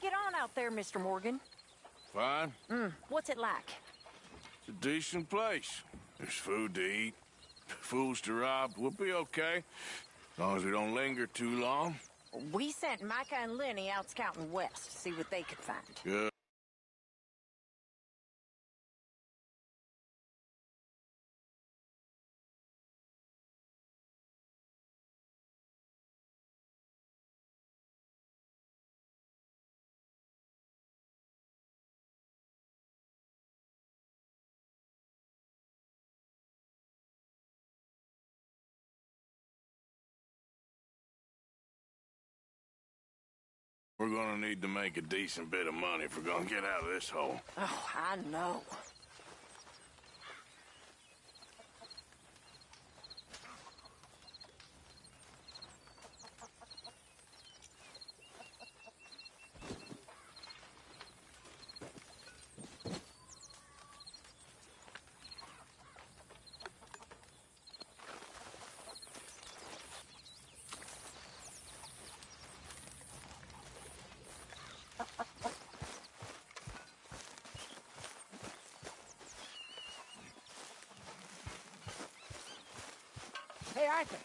get on out there, Mr. Morgan? Fine. What's it like? It's a decent place. There's food to eat, fools to rob. We'll be okay. As long as we don't linger too long. We sent Micah and Lenny out scouting west to see what they could find. Good. We're gonna need to make a decent bit of money if we're gonna get out of this hole. Oh, I know. Hey, Arthur.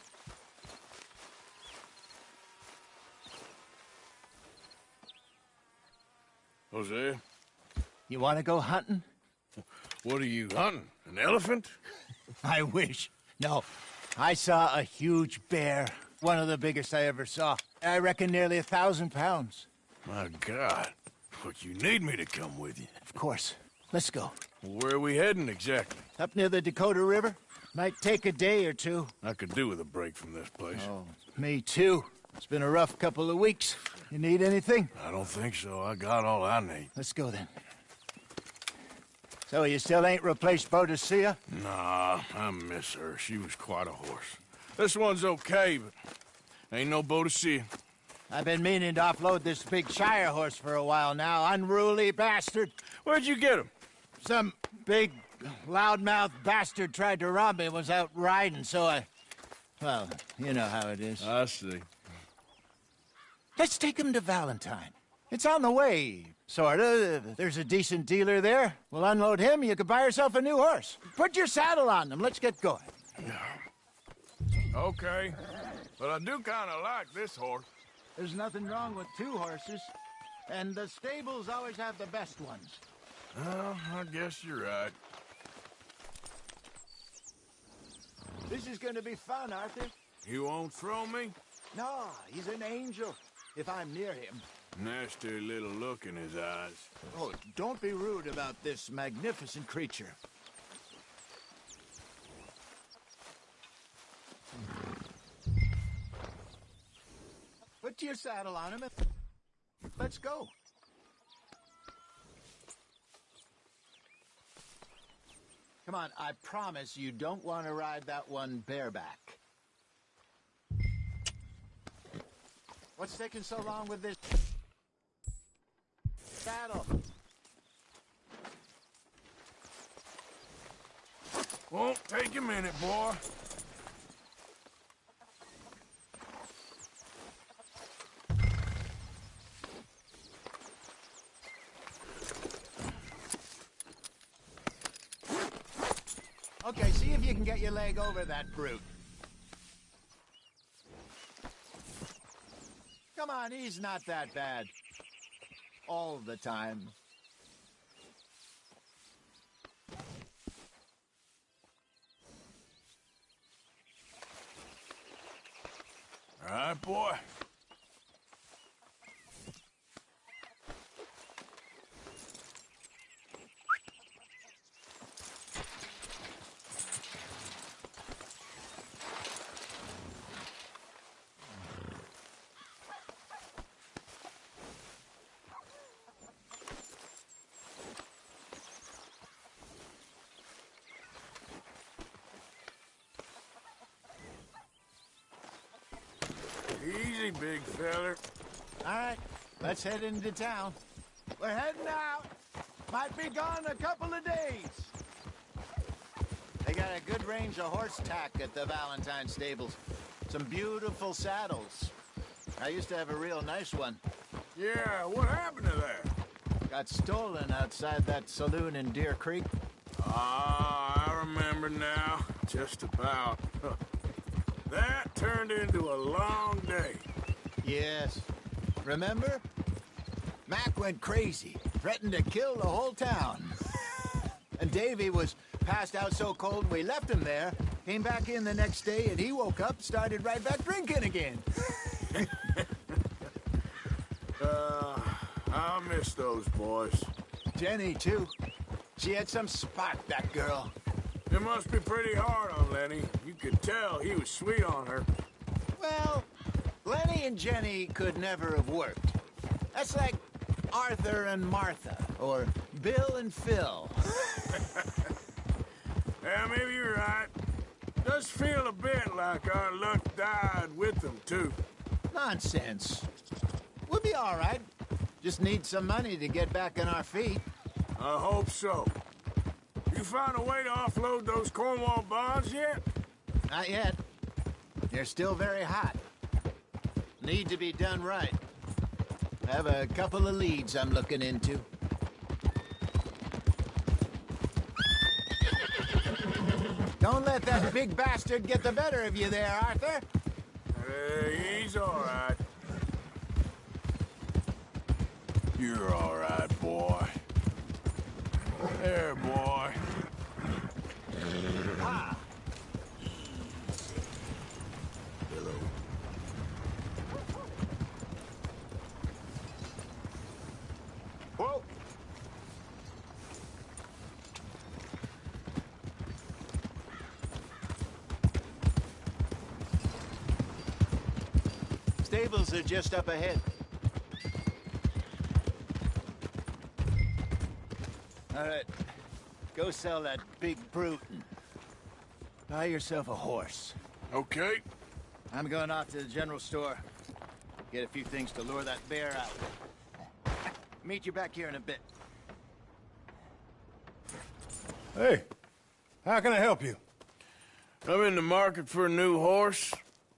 Jose, You want to go hunting? what are you hunting? An elephant? I wish. No. I saw a huge bear. One of the biggest I ever saw. I reckon nearly 1,000 pounds. My God. But you need me to come with you. Of course. Let's go. Where are we heading exactly? Up near the Dakota River. Might take a day or two. I could do with a break from this place. Oh, me too. It's been a rough couple of weeks. You need anything? I don't think so. I got all I need. Let's go then. So you still ain't replaced Boadicea? Nah, I miss her. She was quite a horse. This one's okay, but ain't no Boadicea. I've been meaning to offload this big Shire horse for a while now. Unruly bastard. Where'd you get him? Some big, loudmouth bastard tried to rob me, was out riding, so I... Well, you know how it is. I see. Let's take him to Valentine. It's on the way, sorta. There's a decent dealer there. We'll unload him, you could buy yourself a new horse. Put your saddle on them, let's get going. Okay. But I do kind of like this horse. There's nothing wrong with two horses. And the stables always have the best ones. Well, I guess you're right. This is gonna be fun, Arthur. You won't throw me? No, he's an angel, if I'm near him. Nasty little look in his eyes. Oh, don't be rude about this magnificent creature. Put your saddle on him. Let's go. Come on, I promise you don't want to ride that one bareback. What's taking so long with this saddle? Won't take a minute, boy. Okay, see if you can get your leg over that brute. Come on, he's not that bad. All the time. All right, boy. Easy, big feller. All right, let's head into town. We're heading out. Might be gone a couple of days. They got a good range of horse tack at the Valentine stables. Some beautiful saddles. I used to have a real nice one. Yeah, what happened to that? Got stolen outside that saloon in Deer Creek. Ah, I remember now. Just about. That turned into a long day. Yes. Remember? Mac went crazy, threatened to kill the whole town. And Davy was passed out so cold we left him there, came back in the next day, and he woke up, started right back drinking again. I miss those boys. Jenny, too. She had some spark, that girl. It must be pretty hard on Lenny. You could tell he was sweet on her. Well, Lenny and Jenny could never have worked. That's like Arthur and Martha, or Bill and Phil. Yeah, maybe you're right. Does feel a bit like our luck died with them, too. Nonsense. We'll be all right. Just need some money to get back on our feet. I hope so. You found a way to offload those Cornwall bonds yet? Not yet. They're still very hot. Need to be done right. I have a couple of leads I'm looking into. Don't let that big bastard get the better of you there, Arthur. He's all right. You're all right, boy. There, boy. Ah. Hello. Whoa. Stables are just up ahead. All right, go sell that big brute and buy yourself a horse. Okay. I'm going off to the general store. Get a few things to lure that bear out. Meet you back here in a bit. Hey, how can I help you? I'm in the market for a new horse.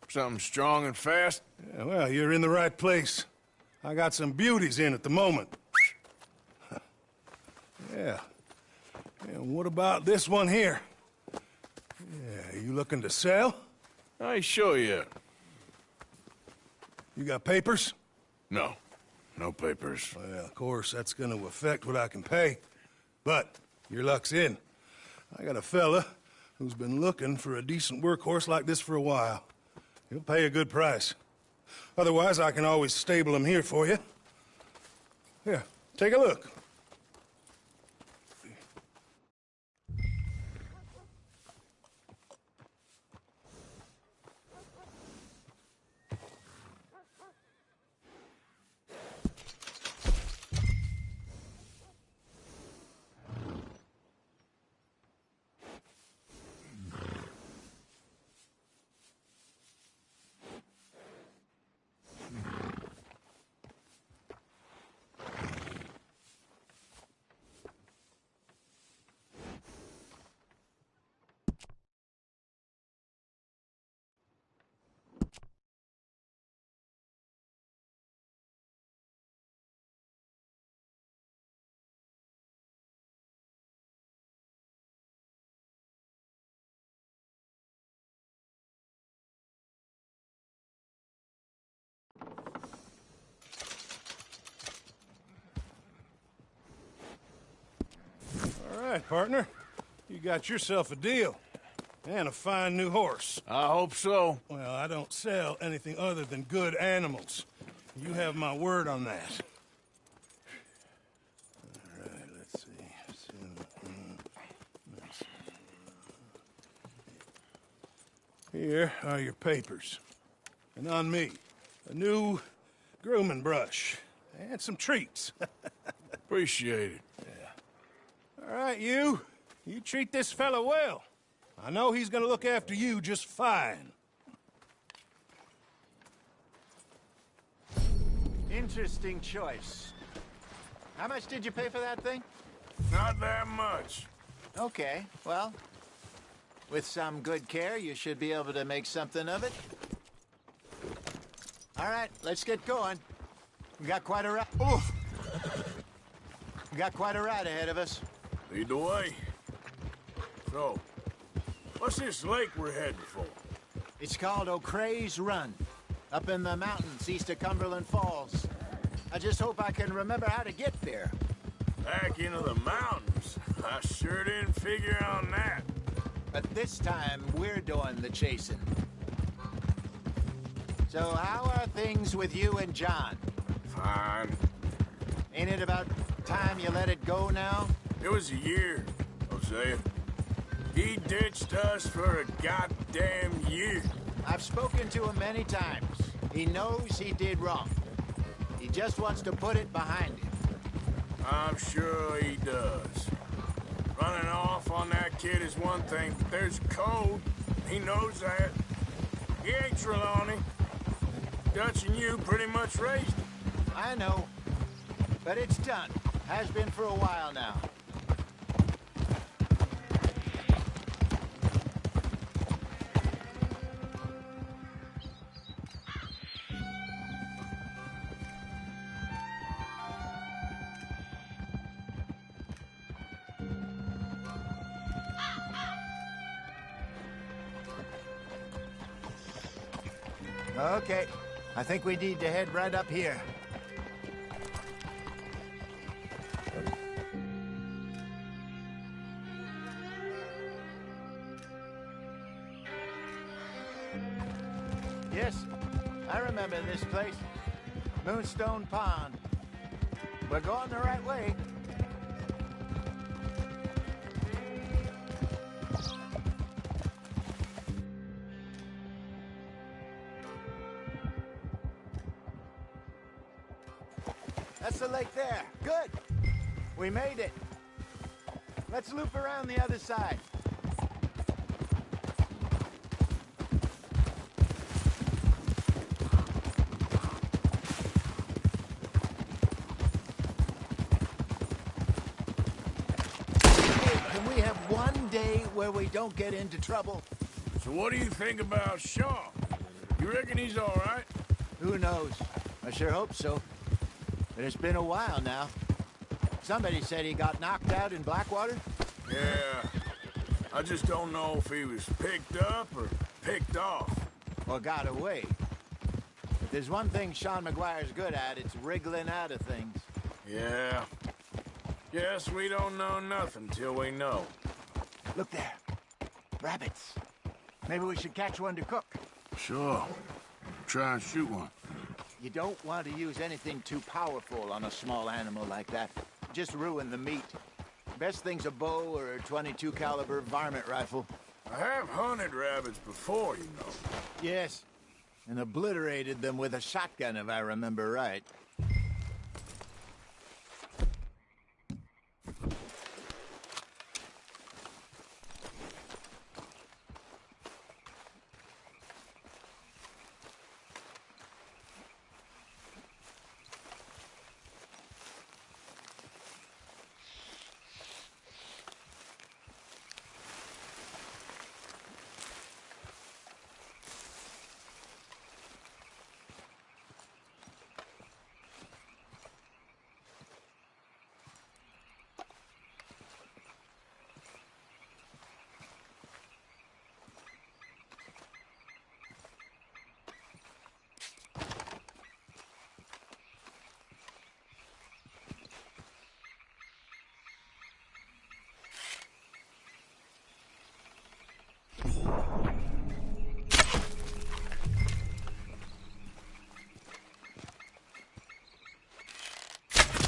Something strong and fast. Yeah, well, you're in the right place. I got some beauties in at the moment. Yeah. And what about this one here? Yeah, you looking to sell? I show you. You got papers? No. No papers. Well, of course, that's gonna affect what I can pay. But your luck's in. I got a fella who's been looking for a decent workhorse like this for a while. He'll pay a good price. Otherwise, I can always stable him here for you. Here, take a look. All right, partner. You got yourself a deal. And a fine new horse. I hope so. Well, I don't sell anything other than good animals. You have my word on that. All right, let's see. Here are your papers. And on me, a new grooming brush. And some treats. Appreciate it. All right, you. You treat this fella well. I know he's gonna look after you just fine. Interesting choice. How much did you pay for that thing? Not that much. Okay, well, with some good care, you should be able to make something of it. All right, let's get going. We got quite a ride. We got quite a ride ahead of us. Lead the way. So, what's this lake we're heading for? It's called O'Creagh's Run, up in the mountains east of Cumberland Falls. I just hope I can remember how to get there. Back into the mountains? I sure didn't figure on that. But this time, we're doing the chasing. So how are things with you and John? Fine. Ain't it about time you let it go now? It was a year, Hosea. He ditched us for a goddamn year. I've spoken to him many times. He knows he did wrong. He just wants to put it behind him. I'm sure he does. Running off on that kid is one thing, but there's code. He knows that. He ain't Trelawney. Dutch and you pretty much raised him. I know. But it's done. Has been for a while now. Okay. I think we need to head right up here. Yes, I remember this place. Moonstone Pond. We're going the right way. That's the lake there. Good. We made it. Let's loop around the other side. Can we have one day where we don't get into trouble? So what do you think about Shaw? You reckon he's all right? Who knows? I sure hope so. But it's been a while now. Somebody said he got knocked out in Blackwater? Yeah. I just don't know if he was picked up or picked off. Or got away. If there's one thing Sean McGuire's good at, it's wriggling out of things. Yeah. Guess we don't know nothing till we know. Look there. Rabbits. Maybe we should catch one to cook. Sure. Try and shoot one. You don't want to use anything too powerful on a small animal like that. Just ruin the meat. Best thing's a bow or a .22 caliber varmint rifle. I have hunted rabbits before, you know. Yes, and obliterated them with a shotgun, if I remember right.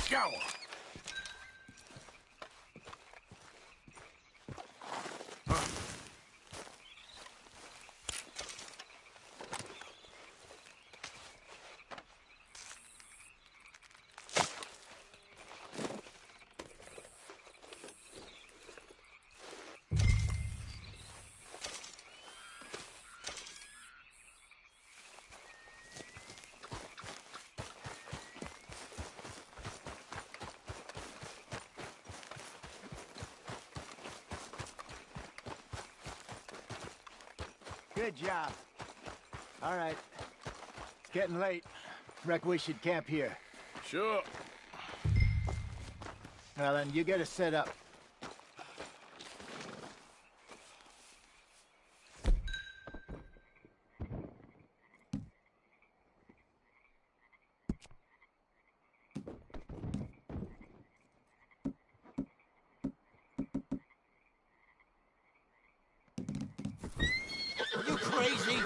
Got one. Good job. All right. It's getting late. Reckon we should camp here. Sure. Well, then you get us set up. Are you crazy?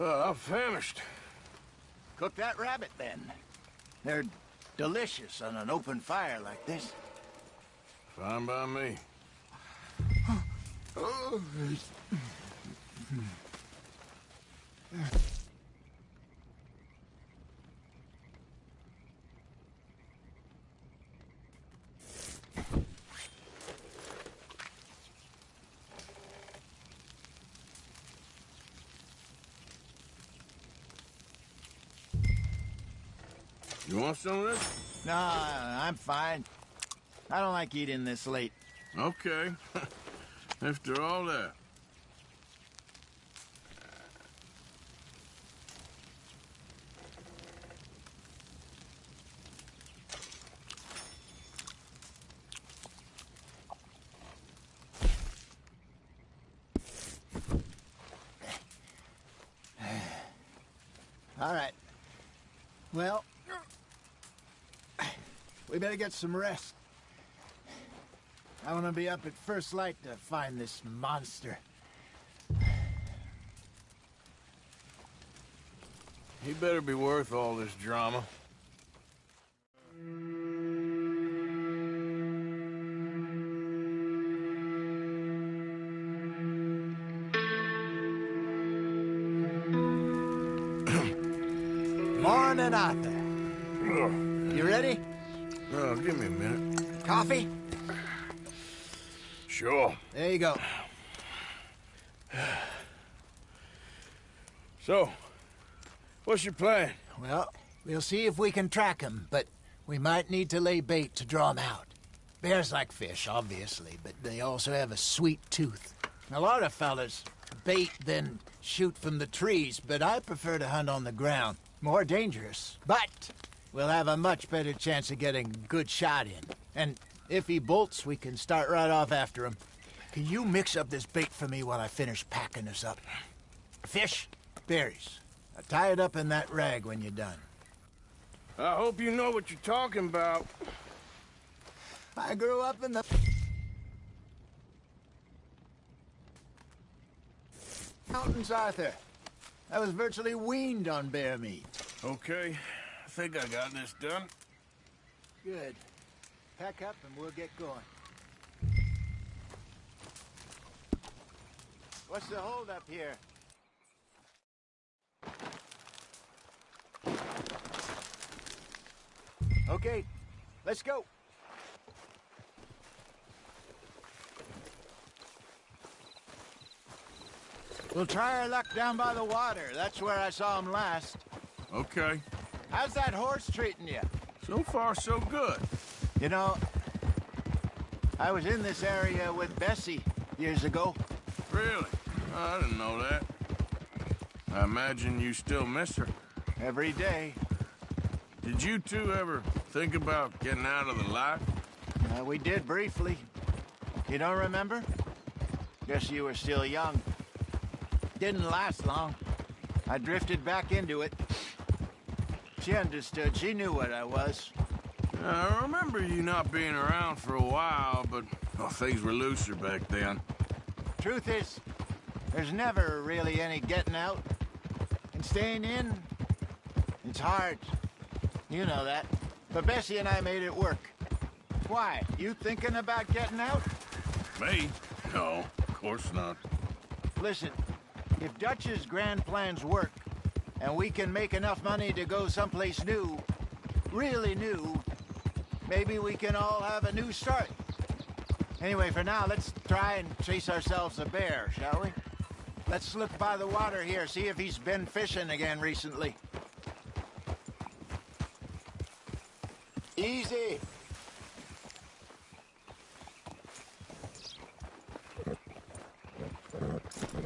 I'm famished. Cook that rabbit, then. They're delicious on an open fire like this. Fine by me. You want some of this? No, I'm fine. I don't like eating this late. Okay. After all that. All right. Well, we better get some rest. I want to be up at first light to find this monster. He better be worth all this drama. Morning, Arthur. You ready? Oh, give me a minute. Coffee? Sure. There you go. So, what's your plan? Well, we'll see if we can track him, but we might need to lay bait to draw him out. Bears like fish, obviously, but they also have a sweet tooth. A lot of fellas bait, then shoot from the trees, but I prefer to hunt on the ground. More dangerous, but we'll have a much better chance of getting a good shot in. And if he bolts, we can start right off after him. Can you mix up this bait for me while I finish packing this up? Fish, berries. Now tie it up in that rag when you're done. I hope you know what you're talking about. I grew up in the mountains, Arthur. I was virtually weaned on bear meat. Okay, I think I got this done. Good. Pack up and we'll get going. What's the holdup here? Okay, let's go. We'll try our luck down by the water. That's where I saw him last. Okay. How's that horse treating you? So far, so good. You know, I was in this area with Bessie years ago. Really? Oh, I didn't know that. I imagine you still miss her. Every day. Did you two ever think about getting out of the life? We did briefly. You don't remember? Guess you were still young. Didn't last long. I drifted back into it. She understood. She knew what I was. I remember you not being around for a while, but things were looser back then. Truth is, there's never really any getting out. And staying in, it's hard. You know that. But Bessie and I made it work. Why? You thinking about getting out? Me? No, of course not. Listen, if Dutch's grand plans work, and we can make enough money to go someplace new, really new, maybe we can all have a new start. Anyway, for now, let's try and chase ourselves a bear, shall we? Let's look by the water here, see if he's been fishing again recently. Easy.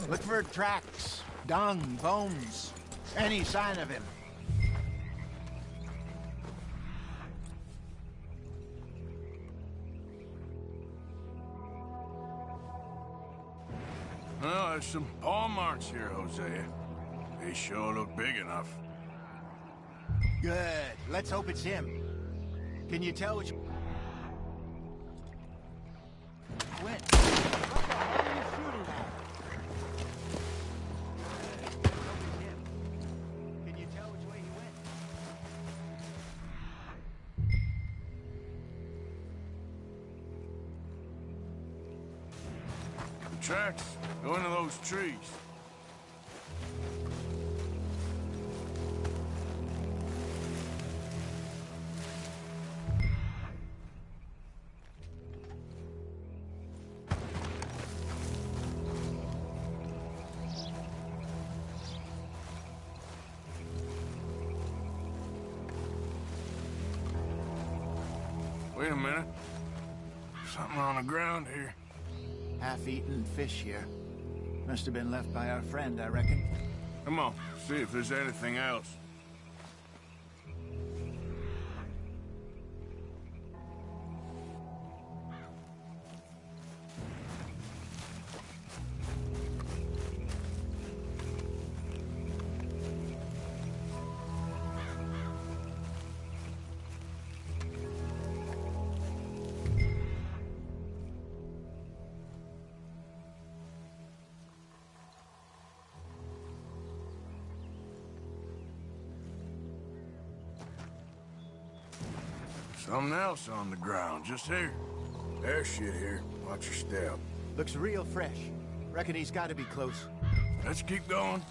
Look for tracks, dung, bones, any sign of him. Well, there's some paw marks here, Hosea. They sure look big enough. Good. Let's hope it's him. Can you tell which... When? What the hell are you shooting at? Can you tell which way he went? The tracks go into those trees. Wait a minute. Something on the ground here. Half-eaten fish here. Must have been left by our friend, I reckon. Come on, see if there's anything else. Something else on the ground, just here. There's shit here. Watch your step. Looks real fresh. Reckon he's got to be close. Let's keep going.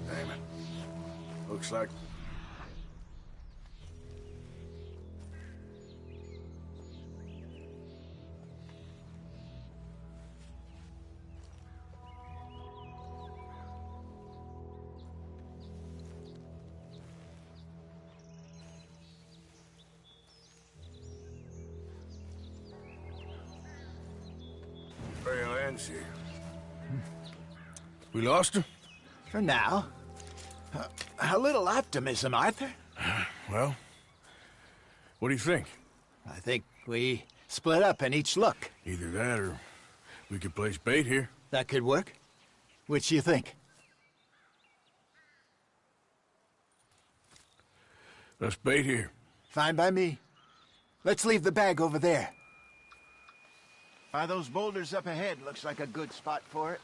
Damn it. Looks like... trail ends here. We lost him? For now. A little optimism, Arthur. Well, what do you think? I think we split up and each look. Either that or we could place bait here. That could work. Which you think? Let's bait here. Fine by me. Let's leave the bag over there. By those boulders up ahead, looks like a good spot for it.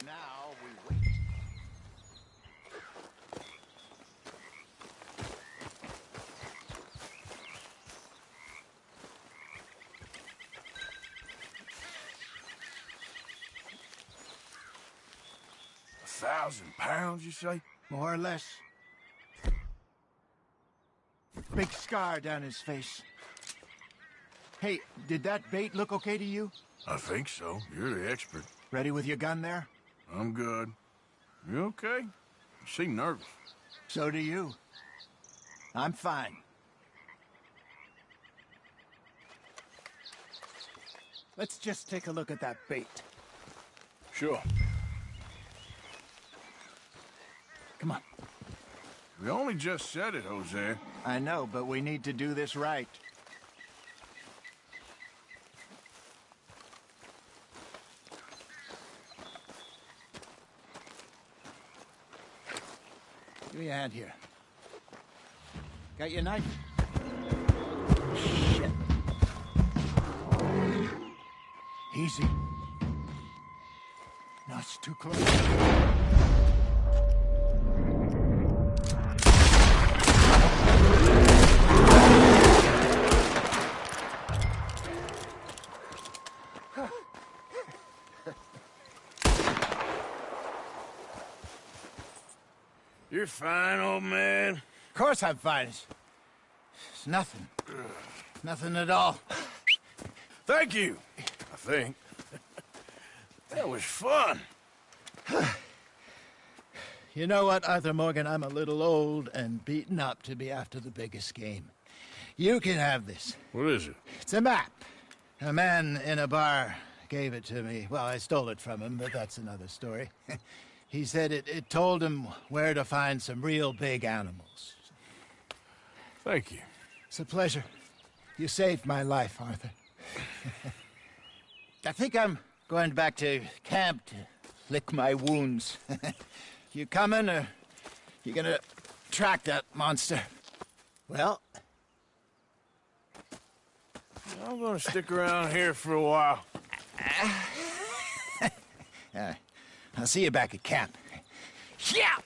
Now we wait. £1,000, you say? More or less. Big scar down his face. Hey, did that bait look okay to you? I think so. You're the expert. Ready with your gun there? I'm good. You okay? You seem nervous. So do you. I'm fine. Let's just take a look at that bait. Sure. Come on. We only just said it, Jose. I know, but we need to do this right. Give me a hand here. Got your knife? Shit. Easy. No, it's too close. You're fine, old man. Of course I'm fine. It's nothing. Nothing at all. Thank you, I think. That was fun. You know what, Arthur Morgan? I'm a little old and beaten up to be after the biggest game. You can have this. What is it? It's a map. A man in a bar gave it to me. Well, I stole it from him, but that's another story. He said it told him where to find some real big animals. Thank you. It's a pleasure. You saved my life, Arthur. I think I'm going back to camp to lick my wounds. You coming, or you gonna track that monster? Well, I'm gonna stick around here for a while. I'll see you back at camp. Yeah!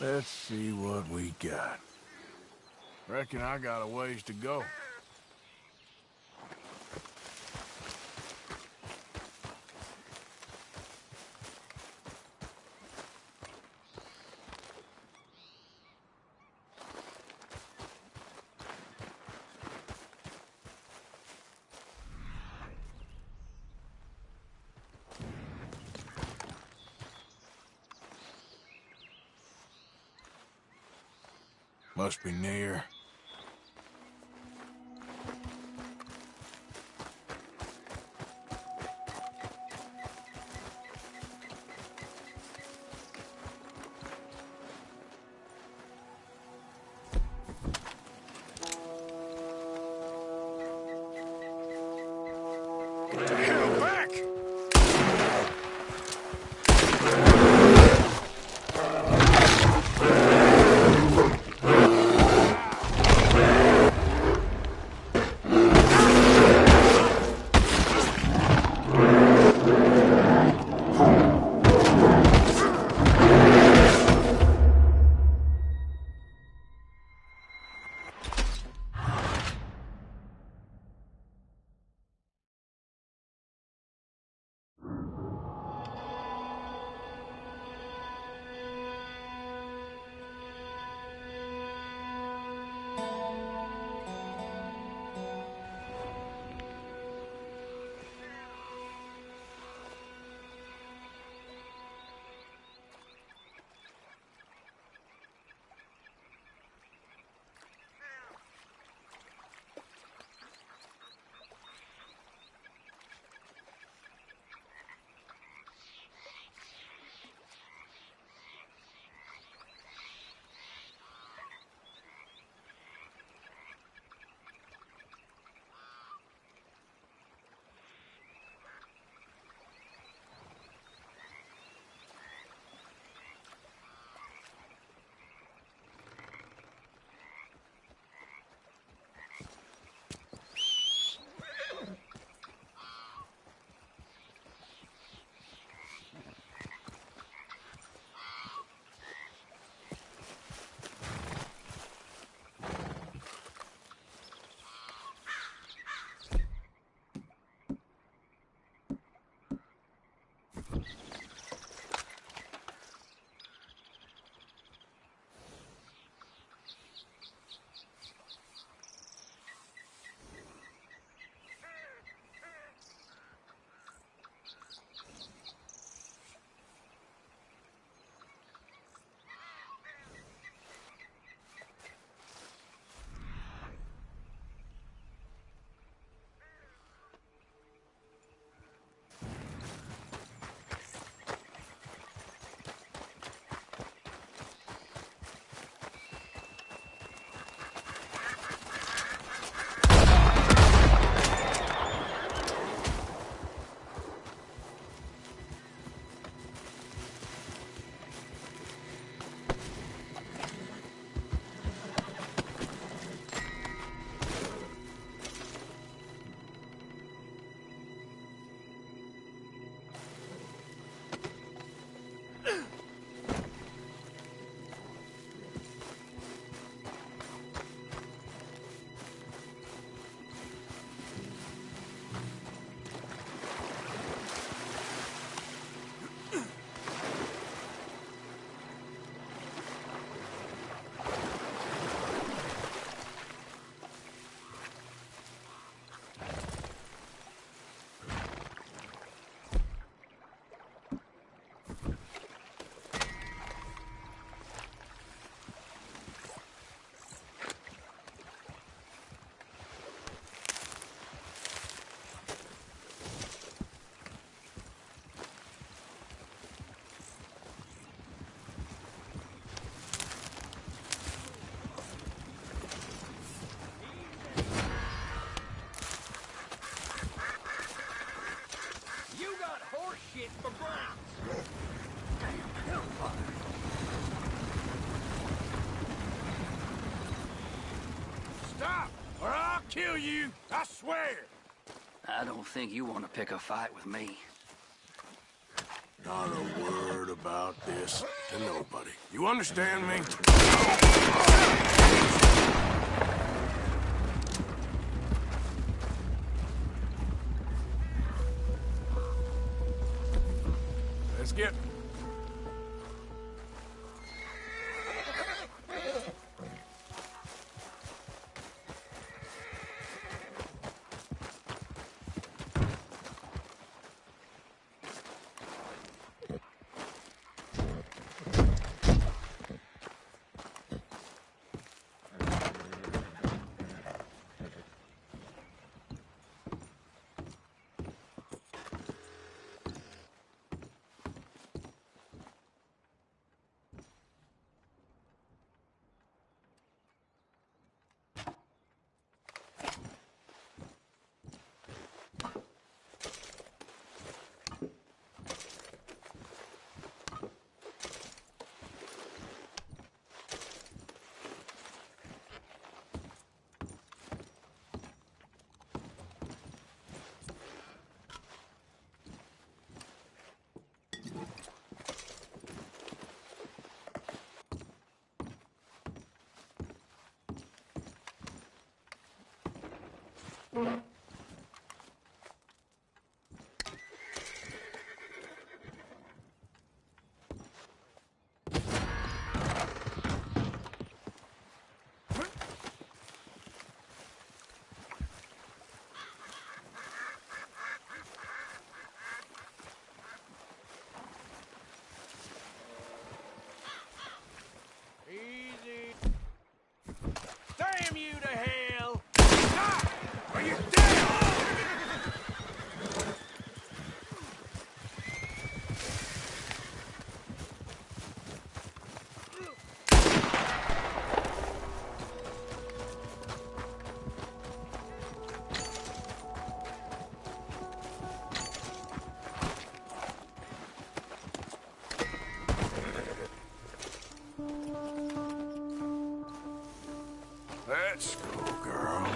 Let's see what we got. Reckon I got a ways to go. Must be near. Get the hell back! Stop, or I'll kill you, I swear! I don't think you want to pick a fight with me. Not a word about this to nobody. You understand me? Let's get... Easy. Damn you to hell! Stop! Are you dead? Let's go, girl.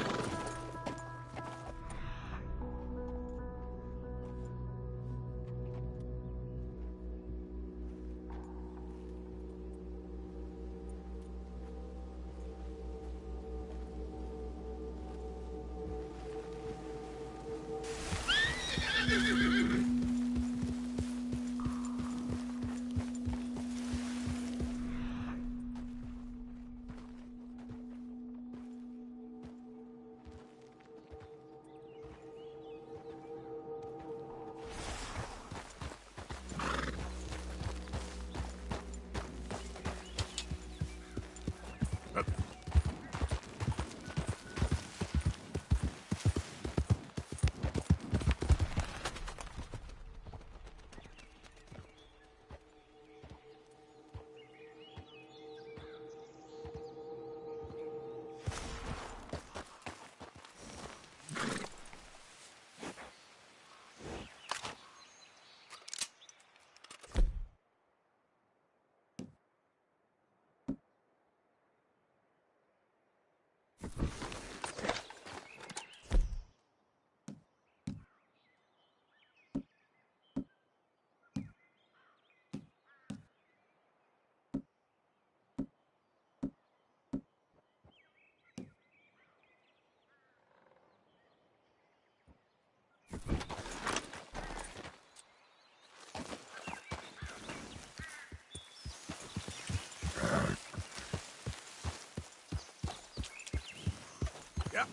Yeah.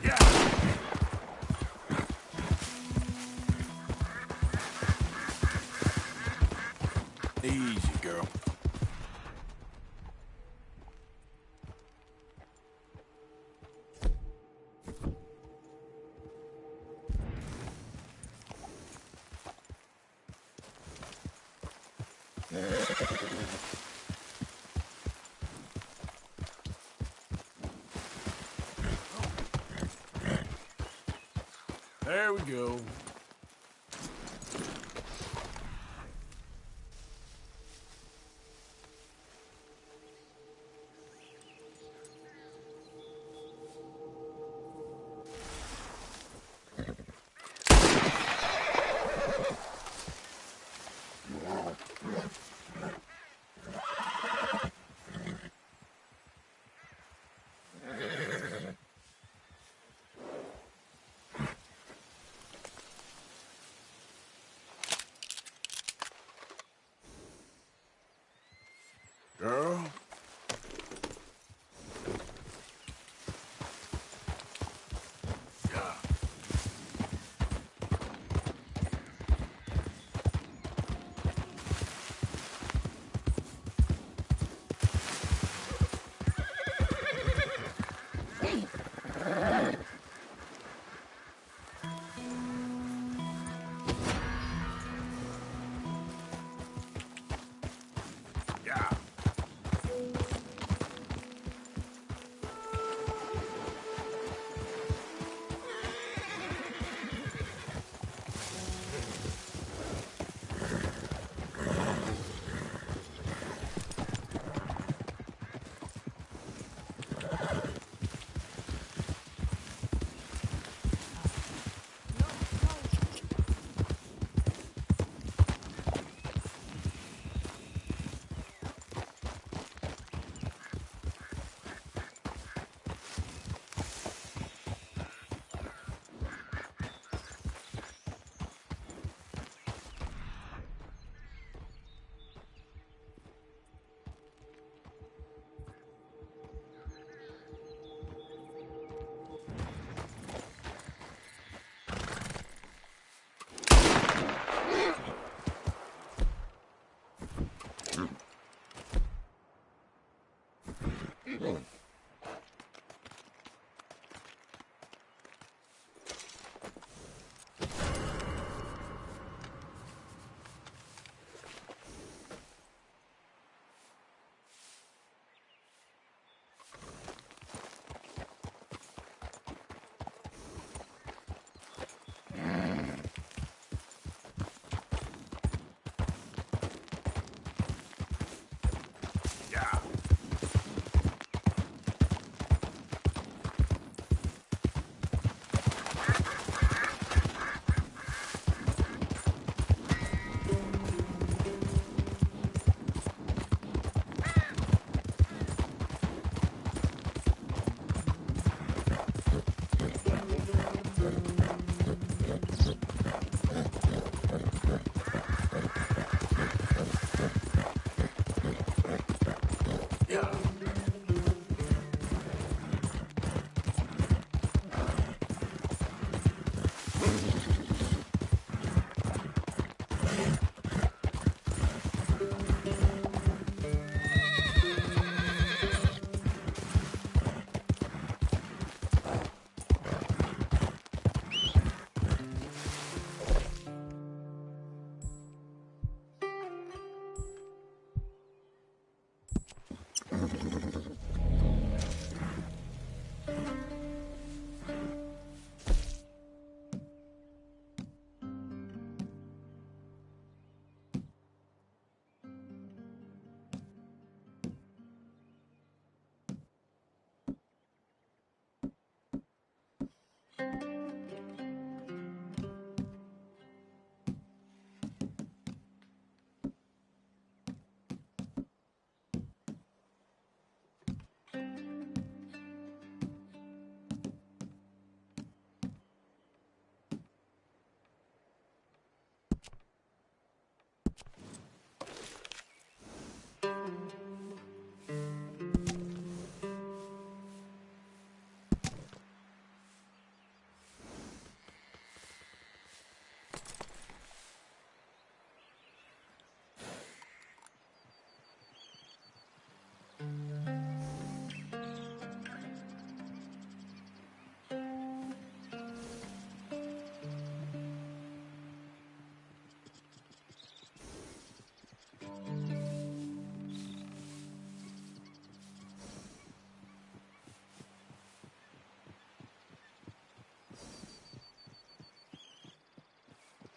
Yeah. Easy, girl. There we go. Girl?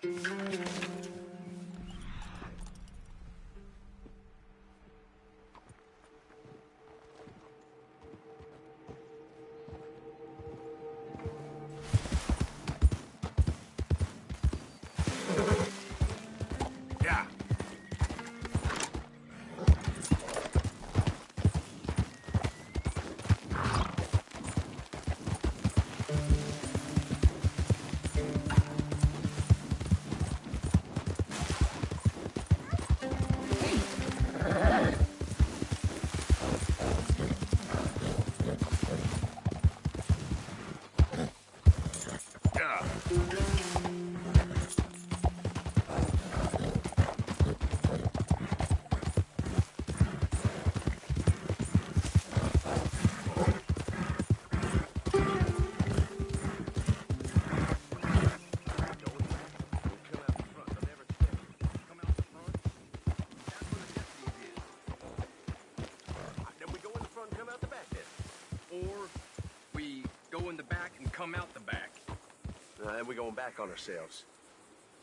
Yeah. Go in the back and come out the back. And we're going back on ourselves.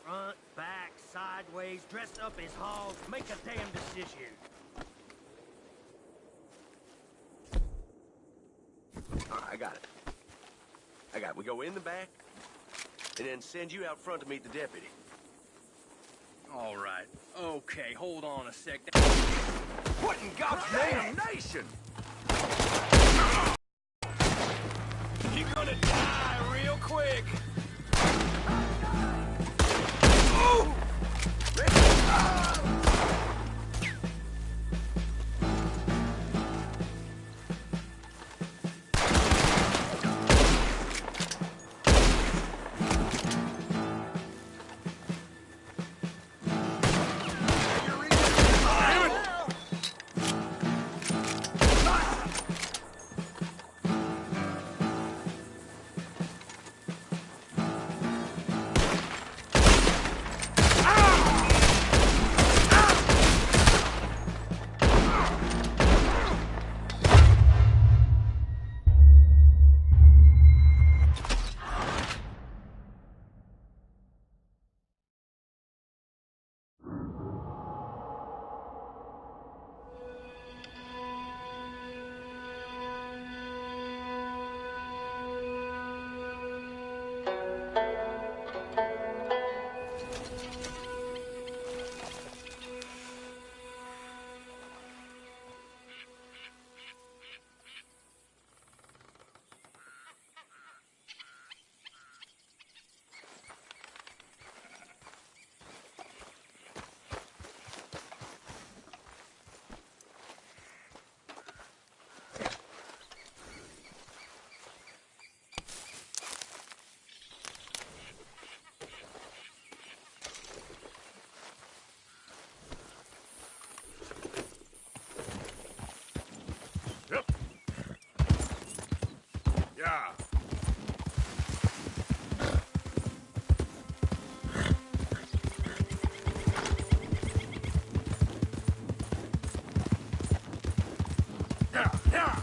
Front, back, sideways, dressed up as hogs. Make a damn decision. All right, I got it. We go in the back, and then send you out front to meet the deputy. All right. Okay, hold on a sec. What in God's damnation? You're gonna die real quick. Yeah. Yeah.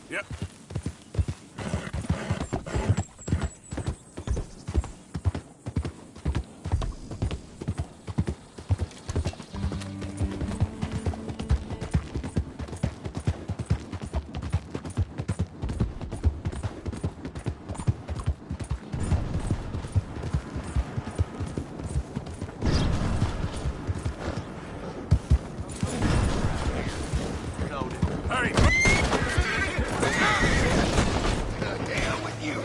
Yep. Hurry! Down with you.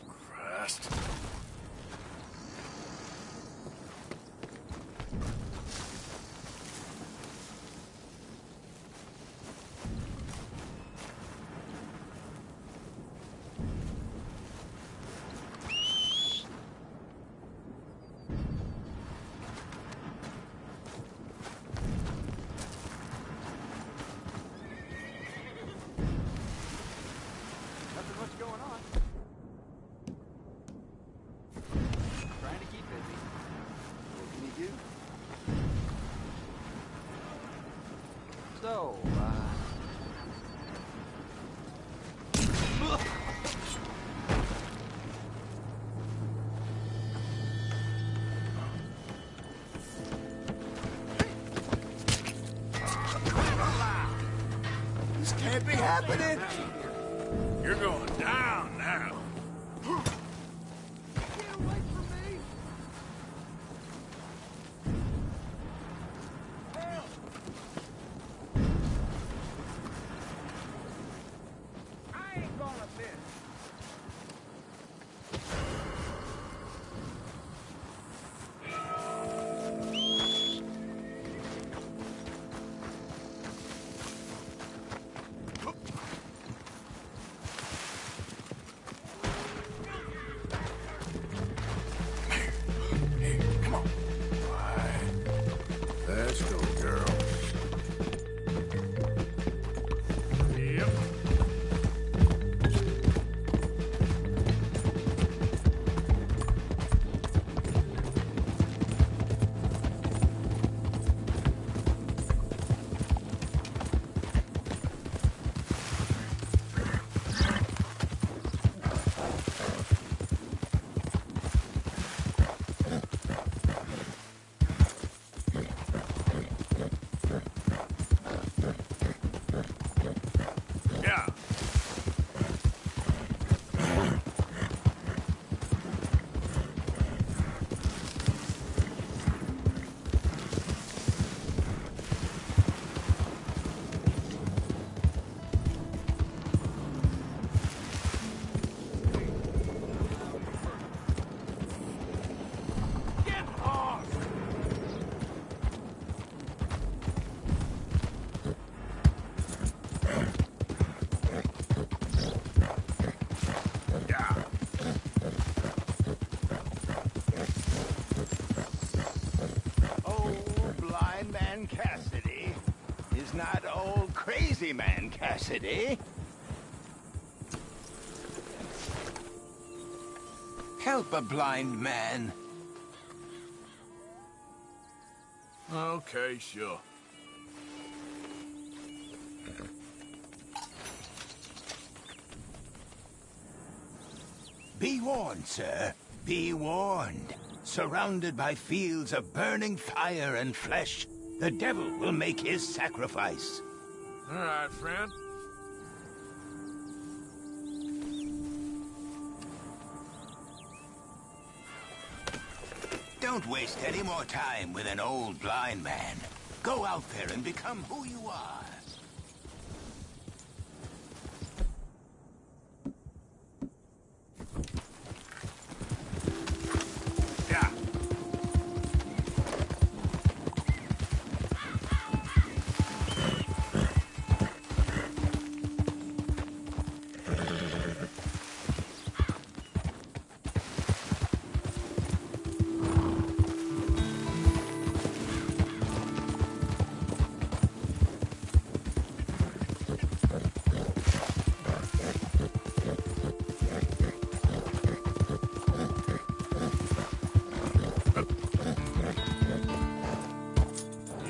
Christ. Nothing much going on. Trying to keep busy. What can you do? So, This can't be happening. You're going down now. I ain't gonna miss. Hey, come on. All right. Let's go, girl. Yep. Yeah. Get off! Yeah. Old blind man Cassidy is not old crazy man Cassidy. Help a blind man. Okay, sure. Be warned, sir. Be warned. Surrounded by fields of burning fire and flesh, the devil will make his sacrifice. All right, friend. Don't waste any more time with an old blind man. Go out there and become who you are.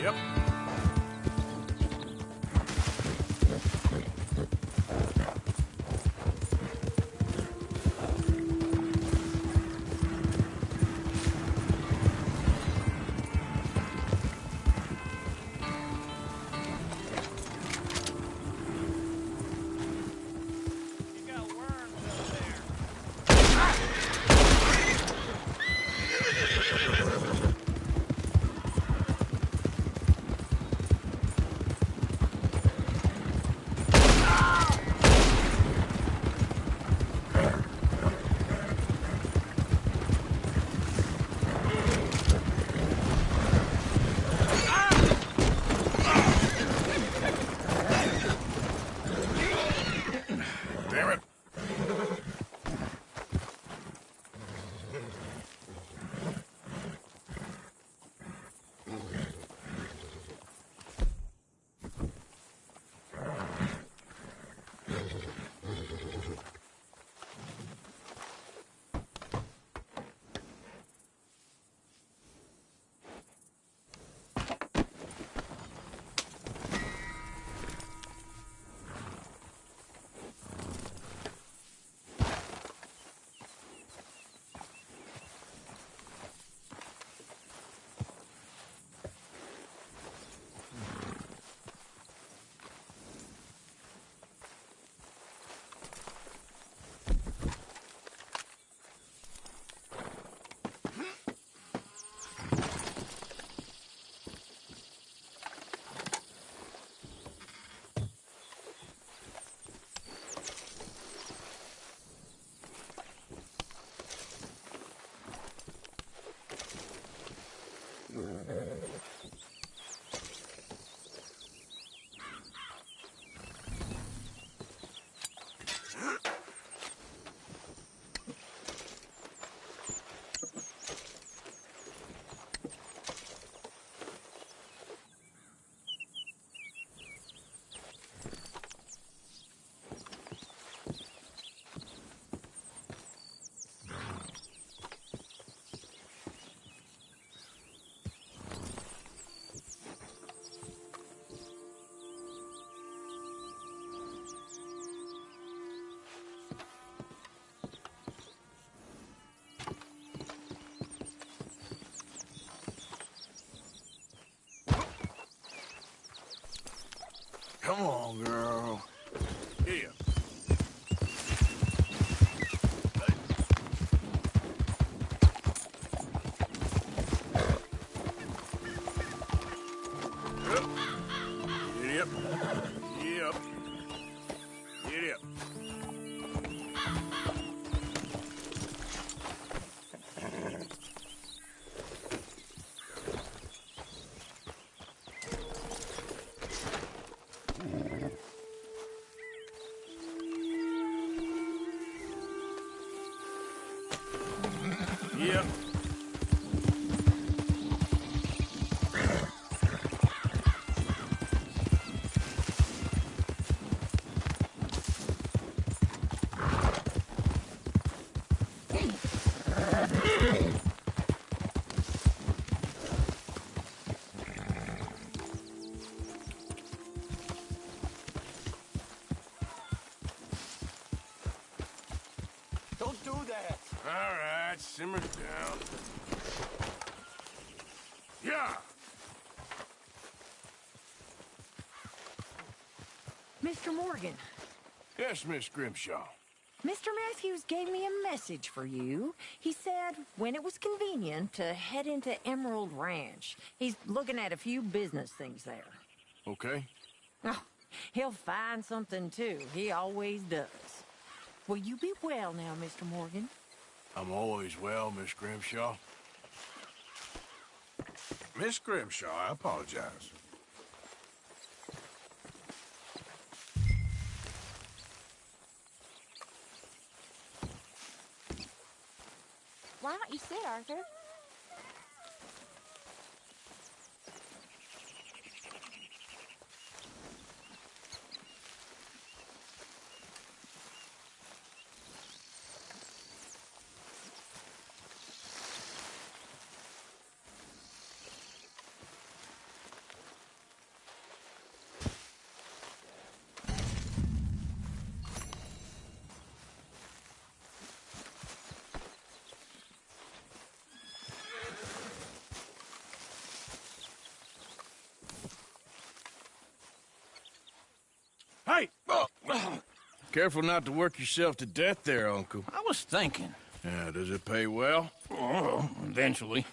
Yep. Damn it. Come on, girl. Here. Yep. Yep. Yep. Yep. Don't do that. All right, simmer down. Yeah. Mr. Morgan. Yes, Miss Grimshaw. Mr. Matthews gave me a message for you. He said when it was convenient to head into Emerald Ranch. He's looking at a few business things there. Okay. Oh, he'll find something, too. He always does. Will you be well now, Mr. Morgan? I'm always well, Miss Grimshaw. Miss Grimshaw, I apologize. Why don't you sit, Arthur? Hey! Careful not to work yourself to death there, Uncle. I was thinking. Yeah, does it pay well? Oh, eventually.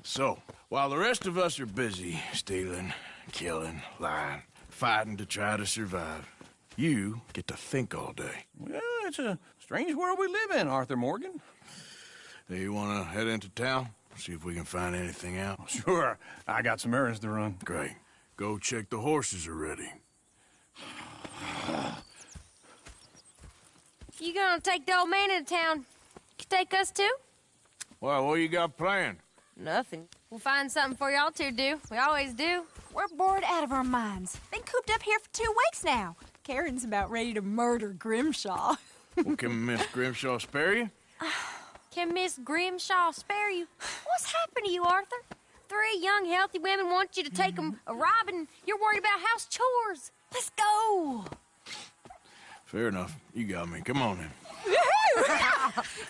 So, while the rest of us are busy stealing, killing, lying, fighting to try to survive, you get to think all day. Well, it's a strange world we live in, Arthur Morgan. Hey, you want to head into town? See if we can find anything out? Sure. I got some errands to run. Great. Go check the horses are ready. You gonna take the old man into town? You take us too? Well, what you got planned? Nothing. We'll find something for y'all to do. We always do. We're bored out of our minds. Been cooped up here for 2 weeks now. Karen's about ready to murder Grimshaw. Well, can Miss Grimshaw spare you? Can Miss Grimshaw spare you? What's happened to you, Arthur? 3 young, healthy women want you to take them a robbing. You're worried about house chores. Let's go. Fair enough. You got me. Come on in.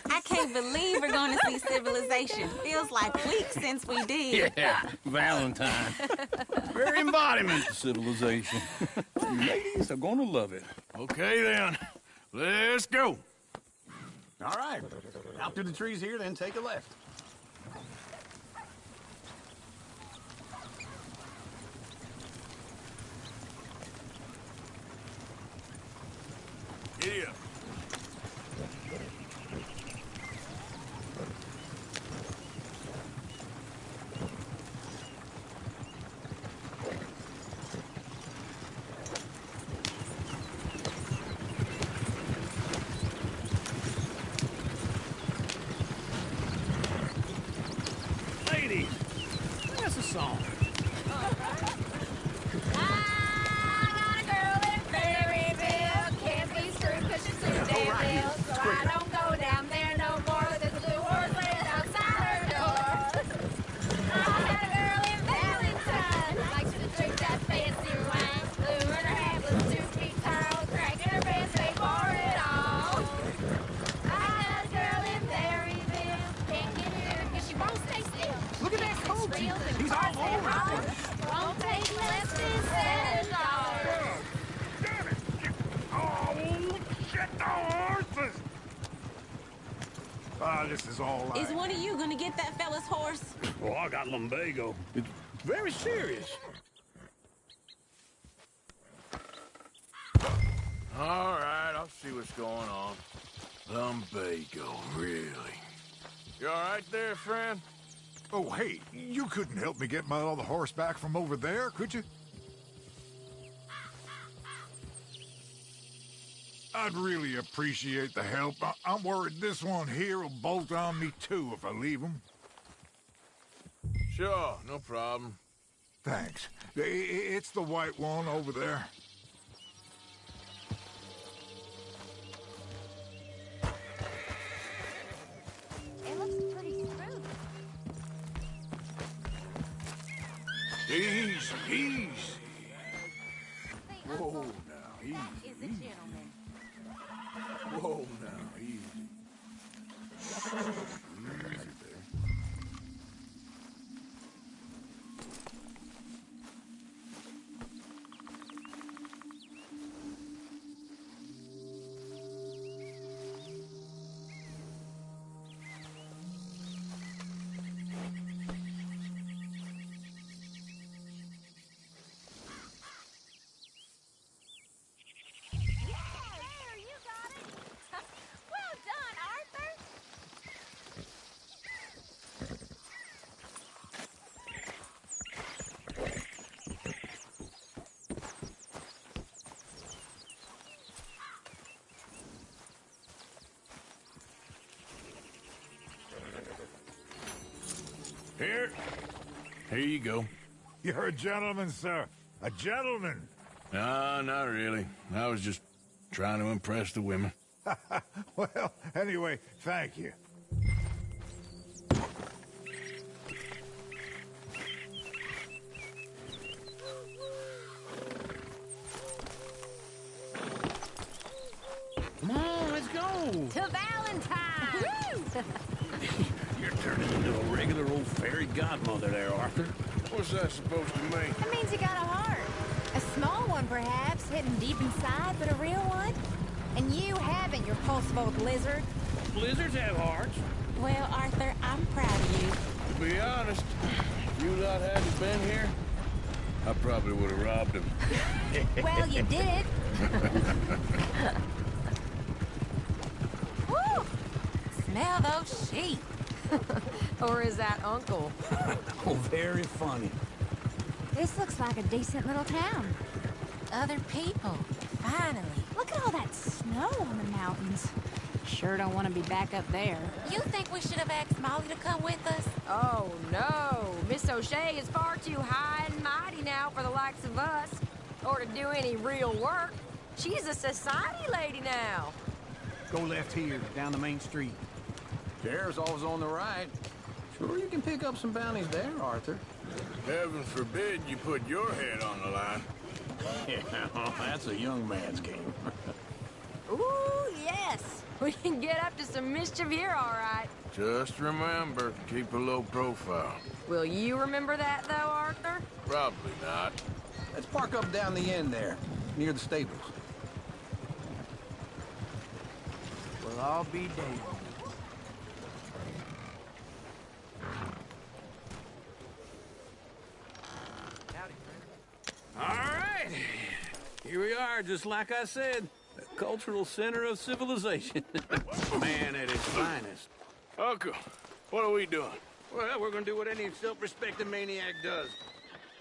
I can't believe we're going to see civilization. Feels like weeks since we did. Yeah, Valentine. Very embodiment of civilization. You ladies are going to love it. Okay, then. Let's go. All right. Out through the trees here, then take a left. Giddy up. Ladies, sing us a song. Look at that coach. He's all over it. Won't take less than $7. Damn it! Oh, shit, the horses! This is all right. Is one of you going to get that fella's horse? Oh, I got lumbago. It's very serious. All right, I'll see what's going on. Lumbago, really? You all right there, friend? Oh, hey, you couldn't help me get my other horse back from over there, could you? I'd really appreciate the help. I'm worried this one here will bolt on me too if I leave him. Sure, no problem. Thanks. It's the white one over there. It looks pretty smooth. Easy, easy. Whoa, now, easy. Is a gentleman. Whoa, now, easy. Easy there. Here you go. You're a gentleman, sir. A gentleman. No, not really. I was just trying to impress the women. Well, anyway, thank you. Come on, let's go. To Valentine! You're turning into a regular old fairy godmother there, Arthur. What's that supposed to mean? That means you got a heart. A small one, perhaps, hidden deep inside, but a real one. And you haven't, you repulsive old lizard. Blizzards have hearts. Well, Arthur, I'm proud of you. To be honest, if you lot hadn't been here, I probably would have robbed him. Well, you did. Woo! Smell those sheep. Or is that Uncle? Oh, very funny. This looks like a decent little town. Other people. Finally. Look at all that snow on the mountains. Sure don't want to be back up there. You think we should have asked Molly to come with us? Oh, no. Miss O'Shea is far too high and mighty now for the likes of us. Or to do any real work. She's a society lady now. Go left here, down the main street. Chair's always on the right. Sure you can pick up some bounties there, Arthur. Heaven forbid you put your head on the line. Yeah, well, that's a young man's game. Ooh, yes. We can get up to some mischief here, all right. Just remember, keep a low profile. Will you remember that, though, Arthur? Probably not. Let's park up down the end there, near the stables. We'll all be damned. All right. Here we are, just like I said. The cultural center of civilization. Man at its finest. Uncle, what are we doing? Well, we're gonna do what any self-respecting maniac does.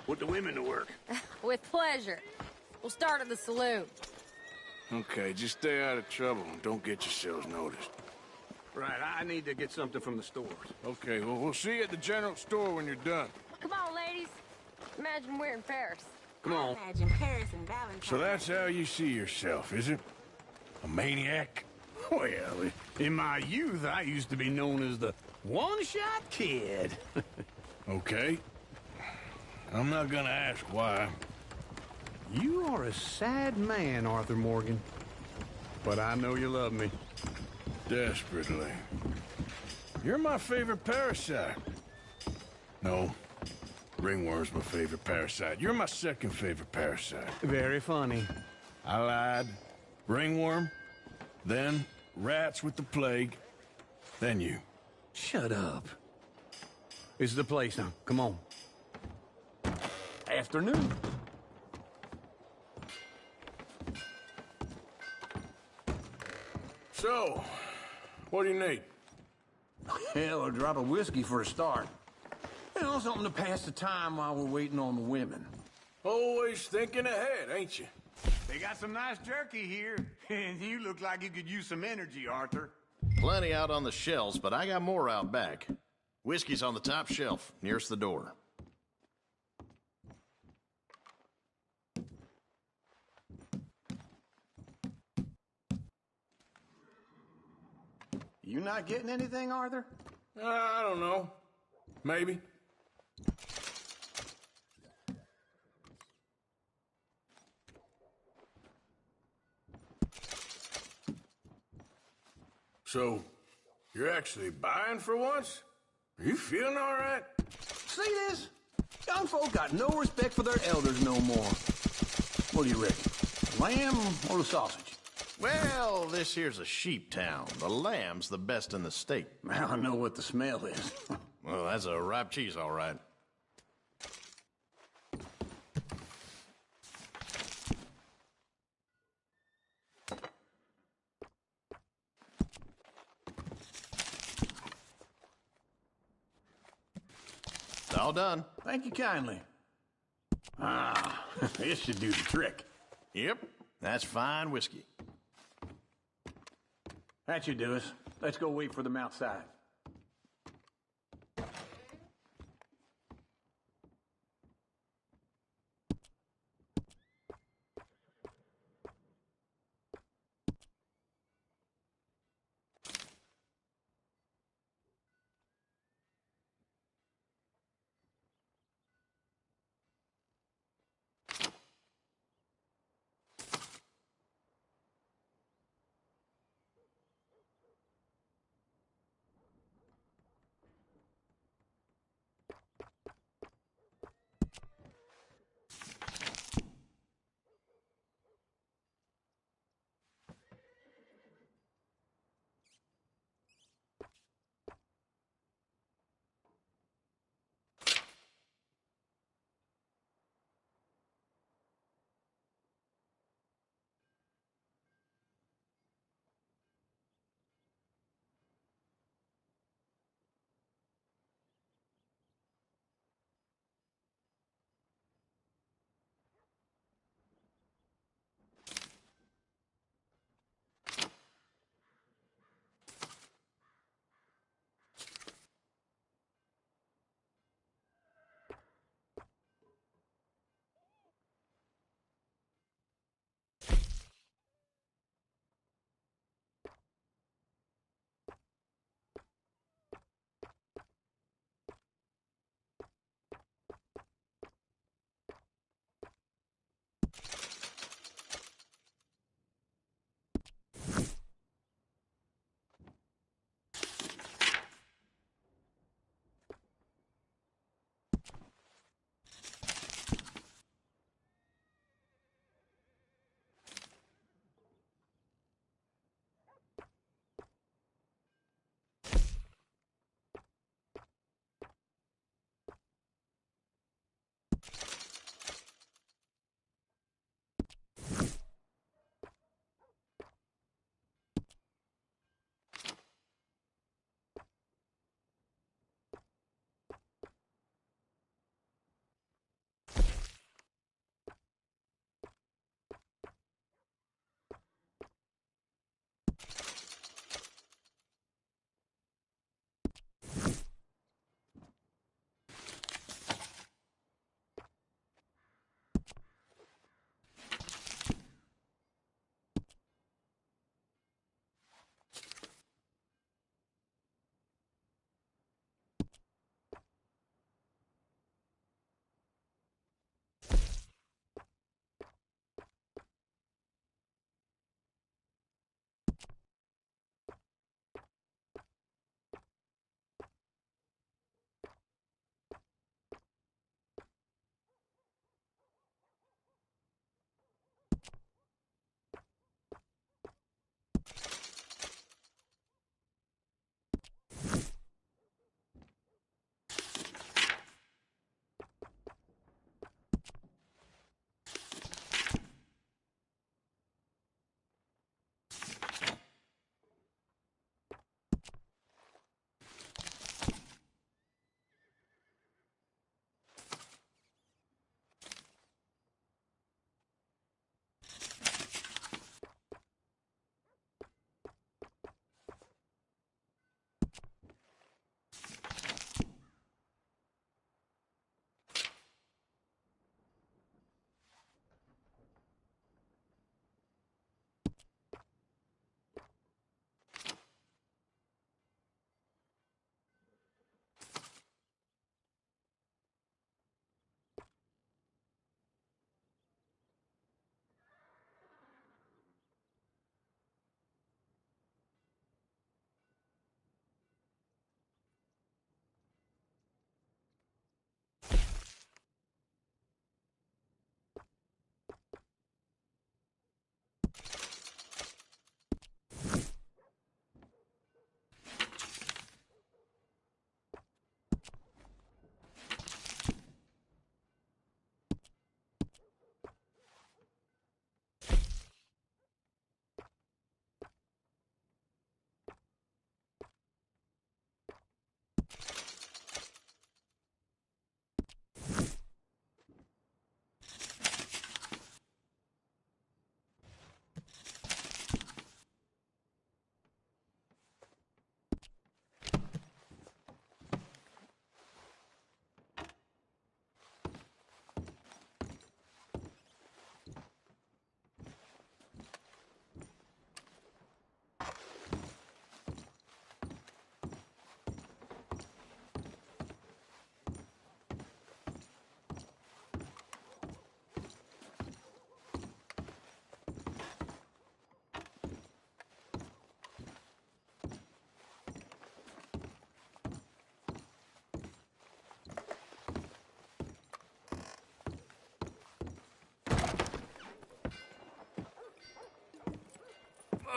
Put the women to work. With pleasure. We'll start at the saloon. Okay, just stay out of trouble and don't get yourselves noticed. Right, I need to get something from the stores. Okay, well, we'll see you at the general store when you're done. Come on, ladies. Imagine we're in Paris. Come on. Imagine Paris and Valentine. So that's how you see yourself, is it? A maniac? Well, in my youth, I used to be known as the one-shot kid. Okay. I'm not gonna ask why. You are a sad man, Arthur Morgan. But I know you love me. Desperately. You're my favorite parasite. No. Ringworm's my favorite parasite. You're my second favorite parasite. Very funny. I lied. Ringworm, then rats with the plague, then you. Shut up. This is the place now. Come on. Afternoon. So, what do you need? Hell, a drop of whiskey for a start. You know, something to pass the time while we're waiting on the women. Always thinking ahead, ain't you? They got some nice jerky here, and you look like you could use some energy, Arthur. Plenty out on the shelves, but I got more out back. Whiskey's on the top shelf, nearest the door. You not getting anything, Arthur? I don't know. Maybe. So, you're actually buying for once? Are you feeling all right? See this? Young folk got no respect for their elders no more. What do you reckon? The lamb or the sausage? Well, this here's a sheep town. The lamb's the best in the state. I know what the smell is. Well, that's a ripe cheese, all right. It's all done. Thank you kindly. Ah, this should do the trick. Yep, that's fine whiskey. That should do us. Let's go wait for them outside.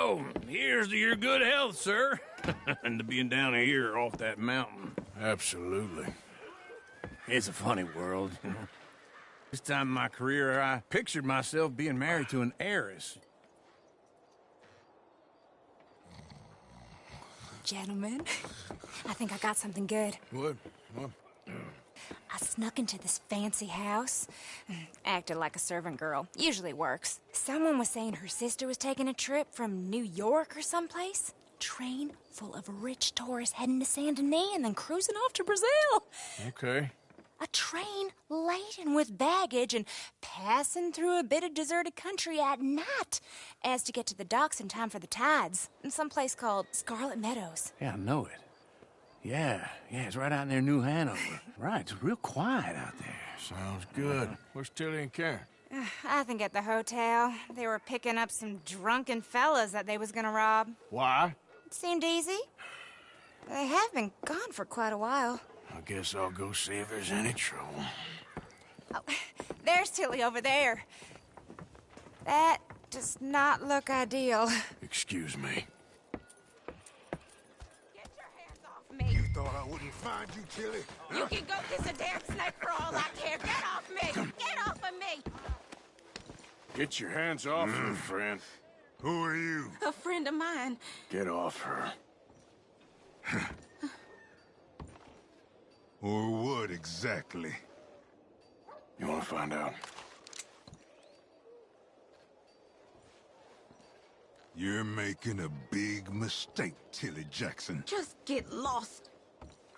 So, here's to your good health, sir. And to being down here off that mountain. Absolutely. It's a funny world, you know. This time in my career, I pictured myself being married to an heiress. Gentlemen, I think I got something good. What? I snuck into this fancy house, acted like a servant girl. Usually works. Someone was saying her sister was taking a trip from New York or someplace. Train full of rich tourists heading to Saint Denis and then cruising off to Brazil. Okay. A train laden with baggage and passing through a bit of deserted country at night as to get to the docks in time for the tides in some place called Scarlet Meadows. Yeah, I know it. Yeah, it's right out near New Hanover. Right, it's real quiet out there. Sounds good. Where's Tilly and Karen? I think at the hotel. They were picking up some drunken fellas that they was gonna rob. Why? It seemed easy. They have been gone for quite a while. I guess I'll go see if there's any trouble. Oh, there's Tilly over there. That does not look ideal. Excuse me. Get your hands off me. You thought I wouldn't find you, Tilly? You can go kiss a damn snake for all I care. Get off me! Get off of me! Get your hands off her, friend. Who are you? A friend of mine. Get off her. Or what exactly? You want to find out? You're making a big mistake, Tilly Jackson. Just get lost.